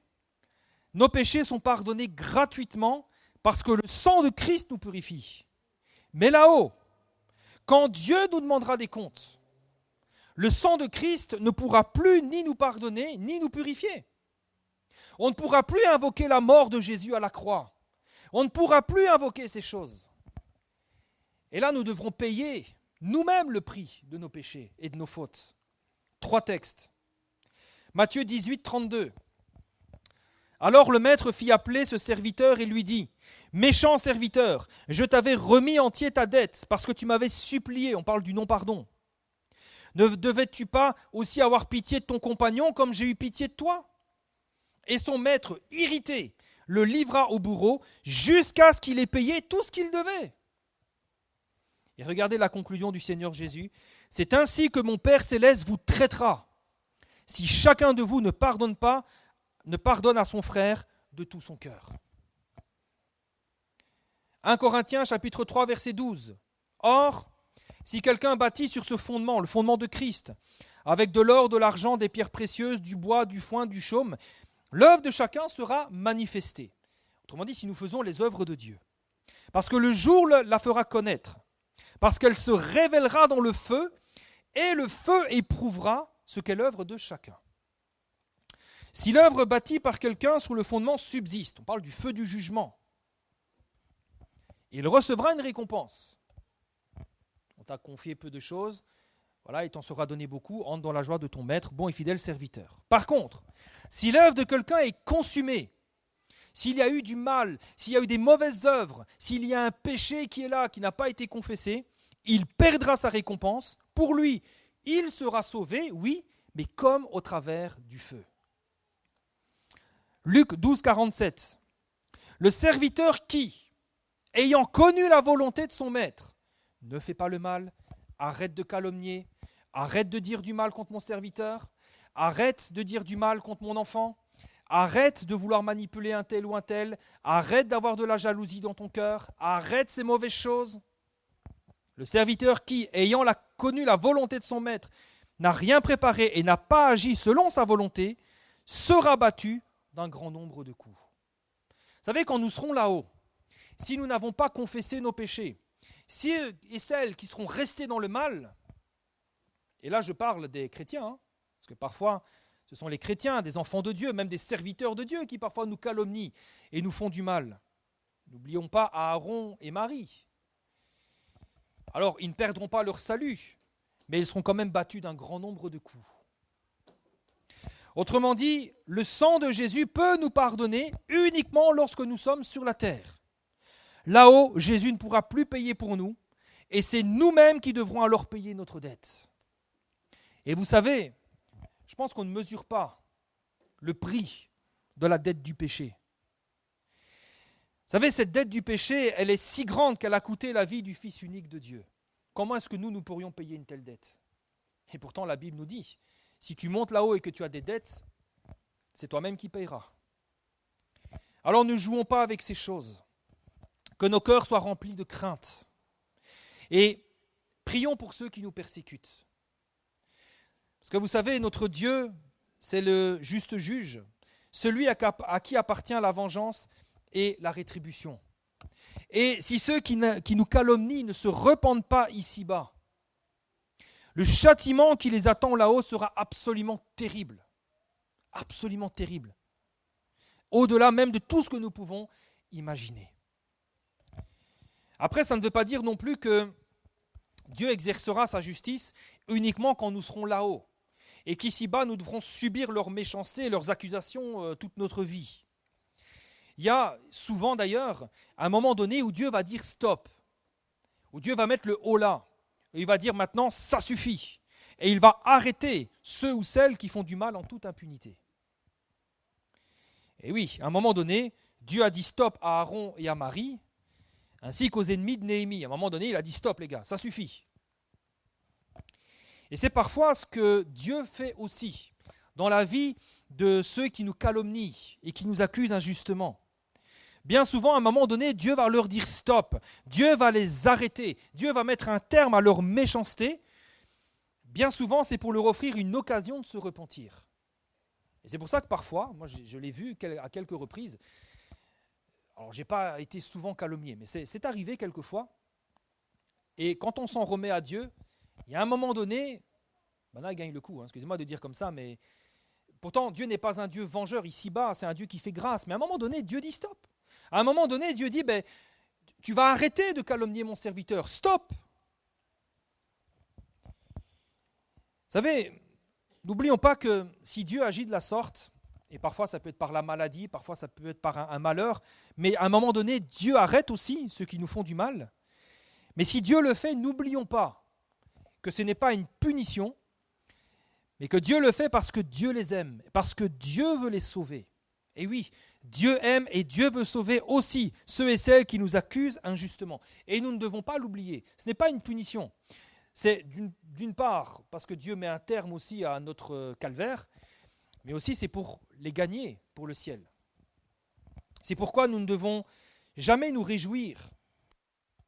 sont pardonnés gratuitement parce que le sang de Christ nous purifie. Mais là-haut, quand Dieu nous demandera des comptes, le sang de Christ ne pourra plus ni nous pardonner, ni nous purifier. On ne pourra plus invoquer la mort de Jésus à la croix. On ne pourra plus invoquer ces choses. Et là, nous devrons payer nous-mêmes le prix de nos péchés et de nos fautes. 3 textes. Matthieu 18, 32. Alors le maître fit appeler ce serviteur et lui dit « Méchant serviteur, je t'avais remis entier ta dette parce que tu m'avais supplié. » On parle du non-pardon. Ne devais-tu pas aussi avoir pitié de ton compagnon comme j'ai eu pitié de toi ? Et son maître, irrité, le livra au bourreau jusqu'à ce qu'il ait payé tout ce qu'il devait. Et regardez la conclusion du Seigneur Jésus. C'est ainsi que mon Père céleste vous traitera, si chacun de vous ne pardonne à son frère de tout son cœur. 1 Corinthiens chapitre 3 verset 12. Or, si quelqu'un bâtit sur ce fondement, le fondement de Christ, avec de l'or, de l'argent, des pierres précieuses, du bois, du foin, du chaume, l'œuvre de chacun sera manifestée. Autrement dit, si nous faisons les œuvres de Dieu. Parce que le jour la fera connaître, parce qu'elle se révélera dans le feu, et le feu éprouvera ce qu'est l'œuvre de chacun. Si l'œuvre bâtie par quelqu'un sous le fondement subsiste, on parle du feu du jugement, il recevra une récompense. On t'a confié peu de choses, voilà, il t'en sera donné beaucoup, entre dans la joie de ton maître, bon et fidèle serviteur. Par contre, si l'œuvre de quelqu'un est consumée, s'il y a eu du mal, s'il y a eu des mauvaises œuvres, s'il y a un péché qui est là, qui n'a pas été confessé, il perdra sa récompense. Pour lui, il sera sauvé, oui, mais comme au travers du feu. Luc 12, 47. Le serviteur qui, ayant connu la volonté de son maître, ne fait pas le mal, arrête de calomnier, arrête de dire du mal contre mon serviteur, arrête de dire du mal contre mon enfant, arrête de vouloir manipuler un tel ou un tel, arrête d'avoir de la jalousie dans ton cœur, arrête ces mauvaises choses. Le serviteur qui, ayant connu la volonté de son maître, n'a rien préparé et n'a pas agi selon sa volonté, sera battu d'un grand nombre de coups. Vous savez, quand nous serons là-haut, si nous n'avons pas confessé nos péchés, ceux et celles qui seront restés dans le mal, et là je parle des chrétiens, parce que parfois ce sont les chrétiens, des enfants de Dieu, même des serviteurs de Dieu qui parfois nous calomnient et nous font du mal. N'oublions pas Aaron et Marie. Alors ils ne perdront pas leur salut, mais ils seront quand même battus d'un grand nombre de coups. Autrement dit, le sang de Jésus peut nous pardonner uniquement lorsque nous sommes sur la terre. Là-haut, Jésus ne pourra plus payer pour nous, et c'est nous-mêmes qui devrons alors payer notre dette. Et vous savez, je pense qu'on ne mesure pas le prix de la dette du péché. Vous savez, cette dette du péché, elle est si grande qu'elle a coûté la vie du Fils unique de Dieu. Comment est-ce que nous pourrions payer une telle dette? Et pourtant, la Bible nous dit, si tu montes là-haut et que tu as des dettes, c'est toi-même qui payeras. Alors ne jouons pas avec ces choses. Que nos cœurs soient remplis de crainte. Et prions pour ceux qui nous persécutent. Parce que vous savez, notre Dieu, c'est le juste juge, celui à qui appartient la vengeance et la rétribution. Et si ceux qui nous calomnient ne se repentent pas ici-bas, le châtiment qui les attend là-haut sera absolument terrible. Absolument terrible. Au-delà même de tout ce que nous pouvons imaginer. Après, ça ne veut pas dire non plus que Dieu exercera sa justice uniquement quand nous serons là-haut. Et qu'ici-bas, nous devrons subir leur méchanceté et leurs accusations toute notre vie. Il y a souvent d'ailleurs un moment donné où Dieu va dire stop, où Dieu va mettre le haut là, et il va dire maintenant ça suffit, et il va arrêter ceux ou celles qui font du mal en toute impunité. Et oui, à un moment donné, Dieu a dit stop à Aaron et à Marie, ainsi qu'aux ennemis de Néhémie. À un moment donné, il a dit stop les gars, ça suffit. Et c'est parfois ce que Dieu fait aussi dans la vie de ceux qui nous calomnient et qui nous accusent injustement. Bien souvent, à un moment donné, Dieu va leur dire stop. Dieu va les arrêter. Dieu va mettre un terme à leur méchanceté. Bien souvent, c'est pour leur offrir une occasion de se repentir. Et c'est pour ça que parfois, moi je l'ai vu à quelques reprises, alors je n'ai pas été souvent calomnié, mais c'est arrivé quelquefois. Et quand on s'en remet à Dieu, il y a un moment donné, là il gagne le coup, excusez-moi de dire comme ça, mais pourtant Dieu n'est pas un Dieu vengeur ici-bas, c'est un Dieu qui fait grâce. Mais à un moment donné, Dieu dit stop. À un moment donné, Dieu dit, tu vas arrêter de calomnier mon serviteur, stop. Vous savez, n'oublions pas que si Dieu agit de la sorte, et parfois ça peut être par la maladie, parfois ça peut être par un malheur, mais à un moment donné, Dieu arrête aussi ceux qui nous font du mal. Mais si Dieu le fait, n'oublions pas que ce n'est pas une punition, mais que Dieu le fait parce que Dieu les aime, parce que Dieu veut les sauver. Et oui, Dieu aime et Dieu veut sauver aussi ceux et celles qui nous accusent injustement. Et nous ne devons pas l'oublier. Ce n'est pas une punition. C'est d'une part parce que Dieu met un terme aussi à notre calvaire, mais aussi c'est pour les gagner pour le ciel. C'est pourquoi nous ne devons jamais nous réjouir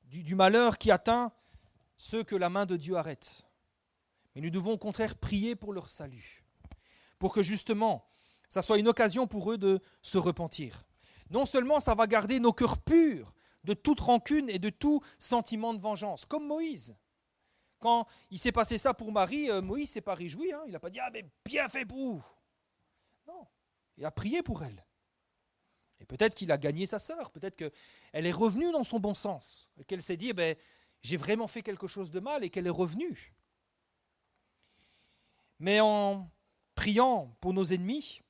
du malheur qui atteint ceux que la main de Dieu arrête. Mais nous devons au contraire prier pour leur salut, pour que justement, ça soit une occasion pour eux de se repentir. Non seulement ça va garder nos cœurs purs de toute rancune et de tout sentiment de vengeance, comme Moïse. Quand il s'est passé ça pour Marie, Moïse ne s'est pas réjoui, il n'a pas dit « Ah mais bien fait pour vous !» Non, il a prié pour elle. Et peut-être qu'il a gagné sa sœur, peut-être qu'elle est revenue dans son bon sens, et qu'elle s'est dit j'ai vraiment fait quelque chose de mal et qu'elle est revenue. Mais en priant pour nos ennemis,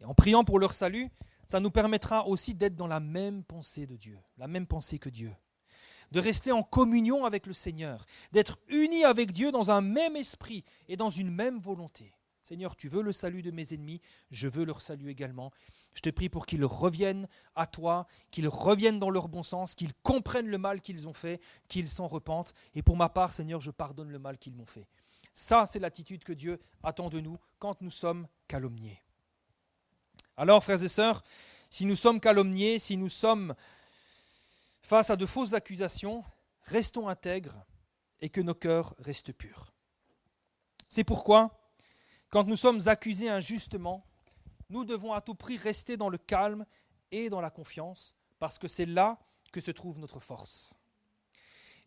et en priant pour leur salut, ça nous permettra aussi d'être dans la même pensée de Dieu, la même pensée que Dieu. De rester en communion avec le Seigneur, d'être unis avec Dieu dans un même esprit et dans une même volonté. Seigneur, tu veux le salut de mes ennemis, je veux leur salut également. Je te prie pour qu'ils reviennent à toi, qu'ils reviennent dans leur bon sens, qu'ils comprennent le mal qu'ils ont fait, qu'ils s'en repentent. Et pour ma part, Seigneur, je pardonne le mal qu'ils m'ont fait. Ça, c'est l'attitude que Dieu attend de nous quand nous sommes calomniés. Alors, frères et sœurs, si nous sommes calomniés, si nous sommes face à de fausses accusations, restons intègres et que nos cœurs restent purs. C'est pourquoi, quand nous sommes accusés injustement, nous devons à tout prix rester dans le calme et dans la confiance, parce que c'est là que se trouve notre force.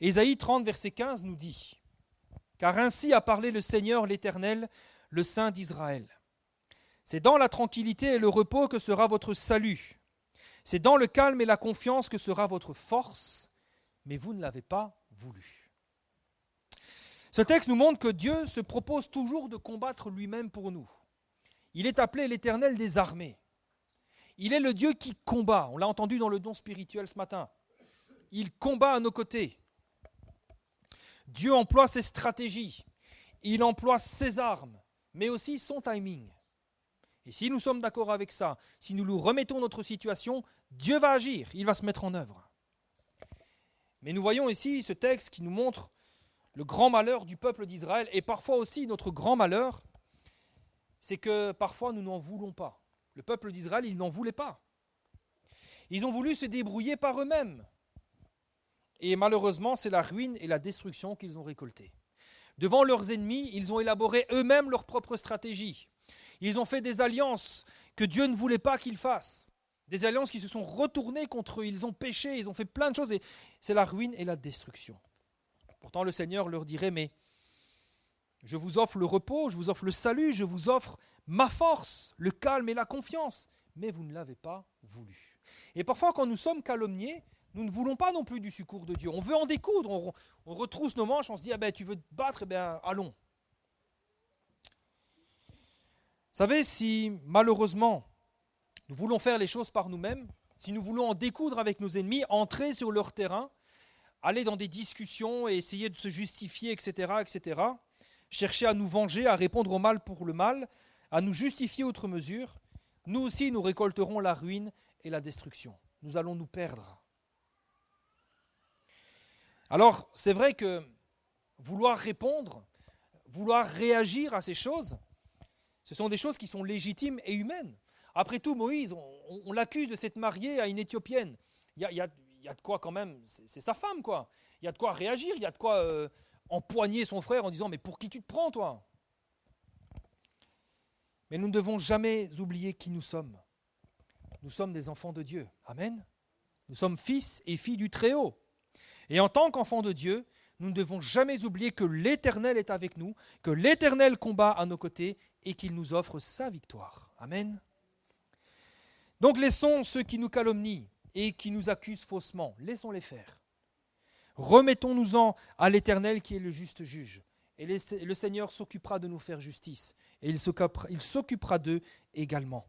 Ésaïe 30, verset 15 nous dit « Car ainsi a parlé le Seigneur l'Éternel, le Saint d'Israël. C'est dans la tranquillité et le repos que sera votre salut. C'est dans le calme et la confiance que sera votre force, mais vous ne l'avez pas voulu. » Ce texte nous montre que Dieu se propose toujours de combattre lui-même pour nous. Il est appelé l'Éternel des armées. Il est le Dieu qui combat. On l'a entendu dans le don spirituel ce matin. Il combat à nos côtés. Dieu emploie ses stratégies. Il emploie ses armes, mais aussi son timing. Et si nous sommes d'accord avec ça, si nous nous remettons notre situation, Dieu va agir, il va se mettre en œuvre. Mais nous voyons ici ce texte qui nous montre le grand malheur du peuple d'Israël et parfois aussi notre grand malheur, c'est que parfois nous n'en voulons pas. Le peuple d'Israël, il n'en voulait pas. Ils ont voulu se débrouiller par eux-mêmes. Et malheureusement, c'est la ruine et la destruction qu'ils ont récoltées. Devant leurs ennemis, ils ont élaboré eux-mêmes leur propre stratégie. Ils ont fait des alliances que Dieu ne voulait pas qu'ils fassent. Des alliances qui se sont retournées contre eux. Ils ont péché, ils ont fait plein de choses. Et c'est la ruine et la destruction. Pourtant, le Seigneur leur dirait, mais je vous offre le repos, je vous offre le salut, je vous offre ma force, le calme et la confiance. Mais vous ne l'avez pas voulu. Et parfois, quand nous sommes calomniés, nous ne voulons pas non plus du secours de Dieu. On veut en découdre, on retrousse nos manches, on se dit, tu veux te battre, allons. Vous savez, si malheureusement, nous voulons faire les choses par nous-mêmes, si nous voulons en découdre avec nos ennemis, entrer sur leur terrain, aller dans des discussions et essayer de se justifier, etc., chercher à nous venger, à répondre au mal pour le mal, à nous justifier outre mesure, nous aussi nous récolterons la ruine et la destruction. Nous allons nous perdre. Alors, c'est vrai que vouloir répondre, vouloir réagir à ces choses, ce sont des choses qui sont légitimes et humaines. Après tout, Moïse, on l'accuse de s'être marié à une Éthiopienne. Il y a de quoi quand même, c'est sa femme quoi. Il y a de quoi réagir, il y a de quoi empoigner son frère en disant « Mais pour qui tu te prends toi ?» Mais nous ne devons jamais oublier qui nous sommes. Nous sommes des enfants de Dieu. Amen. Nous sommes fils et filles du Très-Haut. Et en tant qu'enfants de Dieu, nous ne devons jamais oublier que l'Éternel est avec nous, que l'Éternel combat à nos côtés et qu'il nous offre sa victoire. Amen. Donc laissons ceux qui nous calomnient et qui nous accusent faussement, laissons-les faire. Remettons-nous-en à l'Éternel qui est le juste juge. Et le Seigneur s'occupera de nous faire justice. Et il s'occupera d'eux également.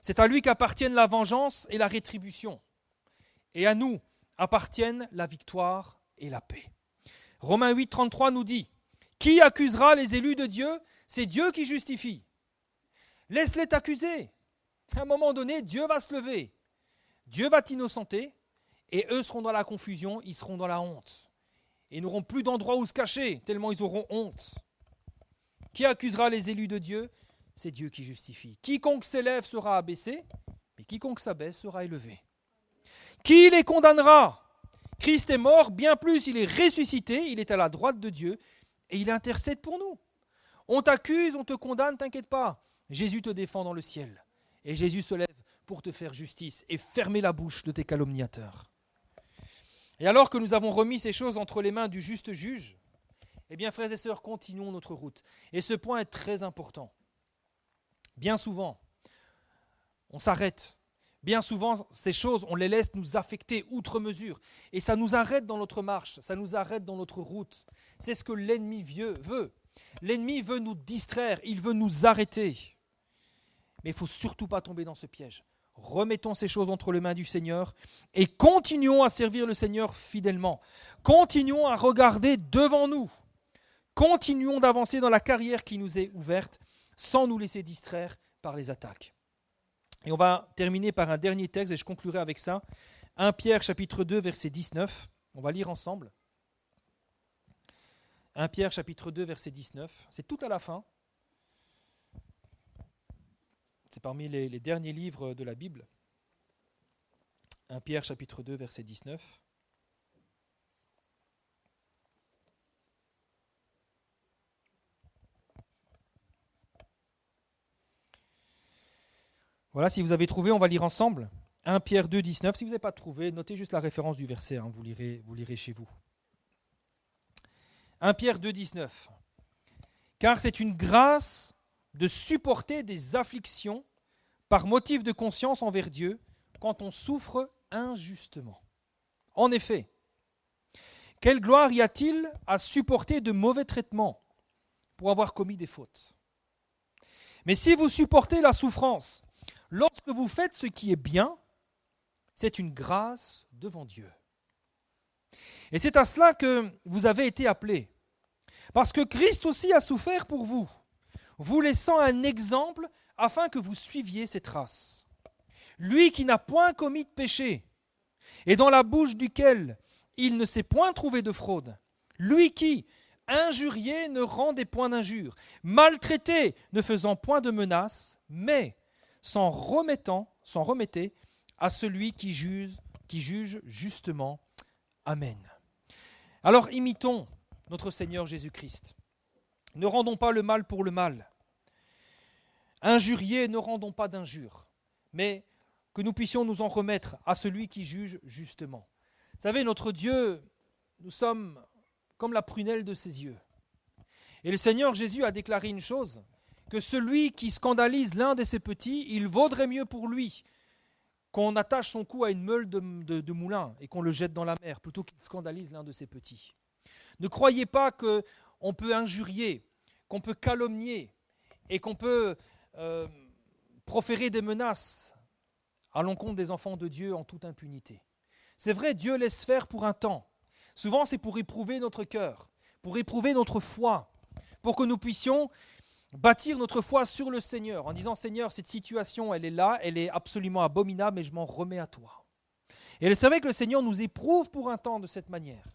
C'est à lui qu'appartiennent la vengeance et la rétribution. Et à nous appartiennent la victoire et la paix. Romains 8, 33 nous dit « Qui accusera les élus de Dieu ? C'est Dieu qui justifie. Laisse-les t'accuser. À un moment donné, Dieu va se lever. Dieu va t'innocenter et eux seront dans la confusion, ils seront dans la honte. Et n'auront plus d'endroit où se cacher, tellement ils auront honte. Qui accusera les élus de Dieu ? C'est Dieu qui justifie. Quiconque s'élève sera abaissé, mais quiconque s'abaisse sera élevé. Qui les condamnera? Christ est mort, bien plus, il est ressuscité, il est à la droite de Dieu et il intercède pour nous. On t'accuse, on te condamne, t'inquiète pas. Jésus te défend dans le ciel. Et Jésus se lève pour te faire justice et fermer la bouche de tes calomniateurs. Et alors que nous avons remis ces choses entre les mains du juste juge, eh bien, frères et sœurs, continuons notre route. Et ce point est très important. Bien souvent, on s'arrête. Bien souvent, ces choses, on les laisse nous affecter outre mesure. Et ça nous arrête dans notre marche, ça nous arrête dans notre route. C'est ce que l'ennemi veut. L'ennemi veut nous distraire, il veut nous arrêter. Mais il ne faut surtout pas tomber dans ce piège. Remettons ces choses entre les mains du Seigneur et continuons à servir le Seigneur fidèlement. Continuons à regarder devant nous. Continuons d'avancer dans la carrière qui nous est ouverte sans nous laisser distraire par les attaques. Et on va terminer par un dernier texte et je conclurai avec ça. 1 Pierre chapitre 2 verset 19. On va lire ensemble. 1 Pierre chapitre 2 verset 19. C'est tout à la fin. C'est parmi les derniers livres de la Bible. 1 Pierre chapitre 2 verset 19. Voilà, si vous avez trouvé, on va lire ensemble. 1 Pierre 2, 19. Si vous n'avez pas trouvé, notez juste la référence du verset, vous lirez chez vous. 1 Pierre 2, 19. Car c'est une grâce de supporter des afflictions par motif de conscience envers Dieu quand on souffre injustement. En effet, quelle gloire y a-t-il à supporter de mauvais traitements pour avoir commis des fautes? Mais si vous supportez la souffrance, lorsque vous faites ce qui est bien, c'est une grâce devant Dieu. Et c'est à cela que vous avez été appelés. Parce que Christ aussi a souffert pour vous, vous laissant un exemple afin que vous suiviez ses traces. Lui qui n'a point commis de péché, et dans la bouche duquel il ne s'est point trouvé de fraude. Lui qui, injurié, ne rendait point d'injure, maltraité, ne faisant point de menaces, mais s'en remettait à celui qui juge justement. Amen. Alors imitons notre Seigneur Jésus-Christ. Ne rendons pas le mal pour le mal. Injuriés, ne rendons pas d'injures, mais que nous puissions nous en remettre à celui qui juge justement. Vous savez, notre Dieu, nous sommes comme la prunelle de ses yeux. Et le Seigneur Jésus a déclaré une chose, que celui qui scandalise l'un de ses petits, il vaudrait mieux pour lui qu'on attache son cou à une meule de moulin et qu'on le jette dans la mer, plutôt qu'il scandalise l'un de ses petits. Ne croyez pas qu'on peut injurier, qu'on peut calomnier et qu'on peut proférer des menaces à l'encontre des enfants de Dieu en toute impunité. C'est vrai, Dieu laisse faire pour un temps. Souvent, c'est pour éprouver notre cœur, pour éprouver notre foi, pour que nous puissions bâtir notre foi sur le Seigneur, en disant « Seigneur, cette situation, elle est là, elle est absolument abominable, mais je m'en remets à toi. » Et c'est vrai que le Seigneur nous éprouve pour un temps de cette manière.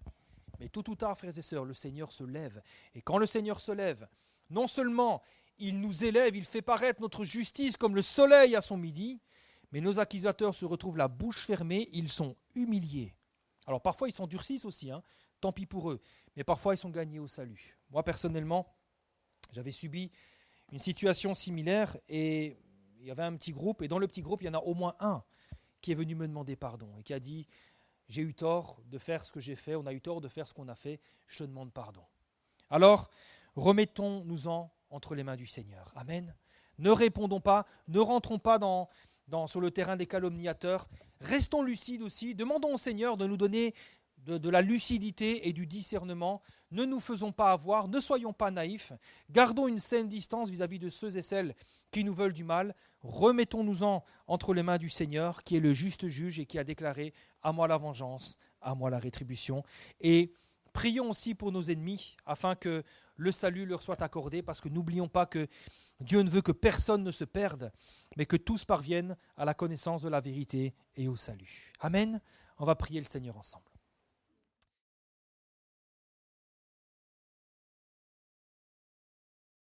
Mais tôt ou tard, frères et sœurs, le Seigneur se lève. Et quand le Seigneur se lève, non seulement il nous élève, il fait paraître notre justice comme le soleil à son midi, mais nos accusateurs se retrouvent la bouche fermée, ils sont humiliés. Alors parfois ils s'endurcissent aussi, tant pis pour eux, mais parfois ils sont gagnés au salut. Moi personnellement, j'avais subi une situation similaire et il y avait un petit groupe, et dans le petit groupe, il y en a au moins un qui est venu me demander pardon et qui a dit « J'ai eu tort de faire ce que j'ai fait, on a eu tort de faire ce qu'on a fait, je te demande pardon. » Alors, remettons-nous-en entre les mains du Seigneur. Amen. Ne répondons pas, ne rentrons pas sur le terrain des calomniateurs. Restons lucides aussi. Demandons au Seigneur de nous donner de la lucidité et du discernement. Ne nous faisons pas avoir, ne soyons pas naïfs. Gardons une saine distance vis-à-vis de ceux et celles qui nous veulent du mal. Remettons-nous-en entre les mains du Seigneur, qui est le juste juge et qui a déclaré « À moi la vengeance, à moi la rétribution ». Et prions aussi pour nos ennemis, afin que le salut leur soit accordé, parce que n'oublions pas que Dieu ne veut que personne ne se perde, mais que tous parviennent à la connaissance de la vérité et au salut. Amen. On va prier le Seigneur ensemble.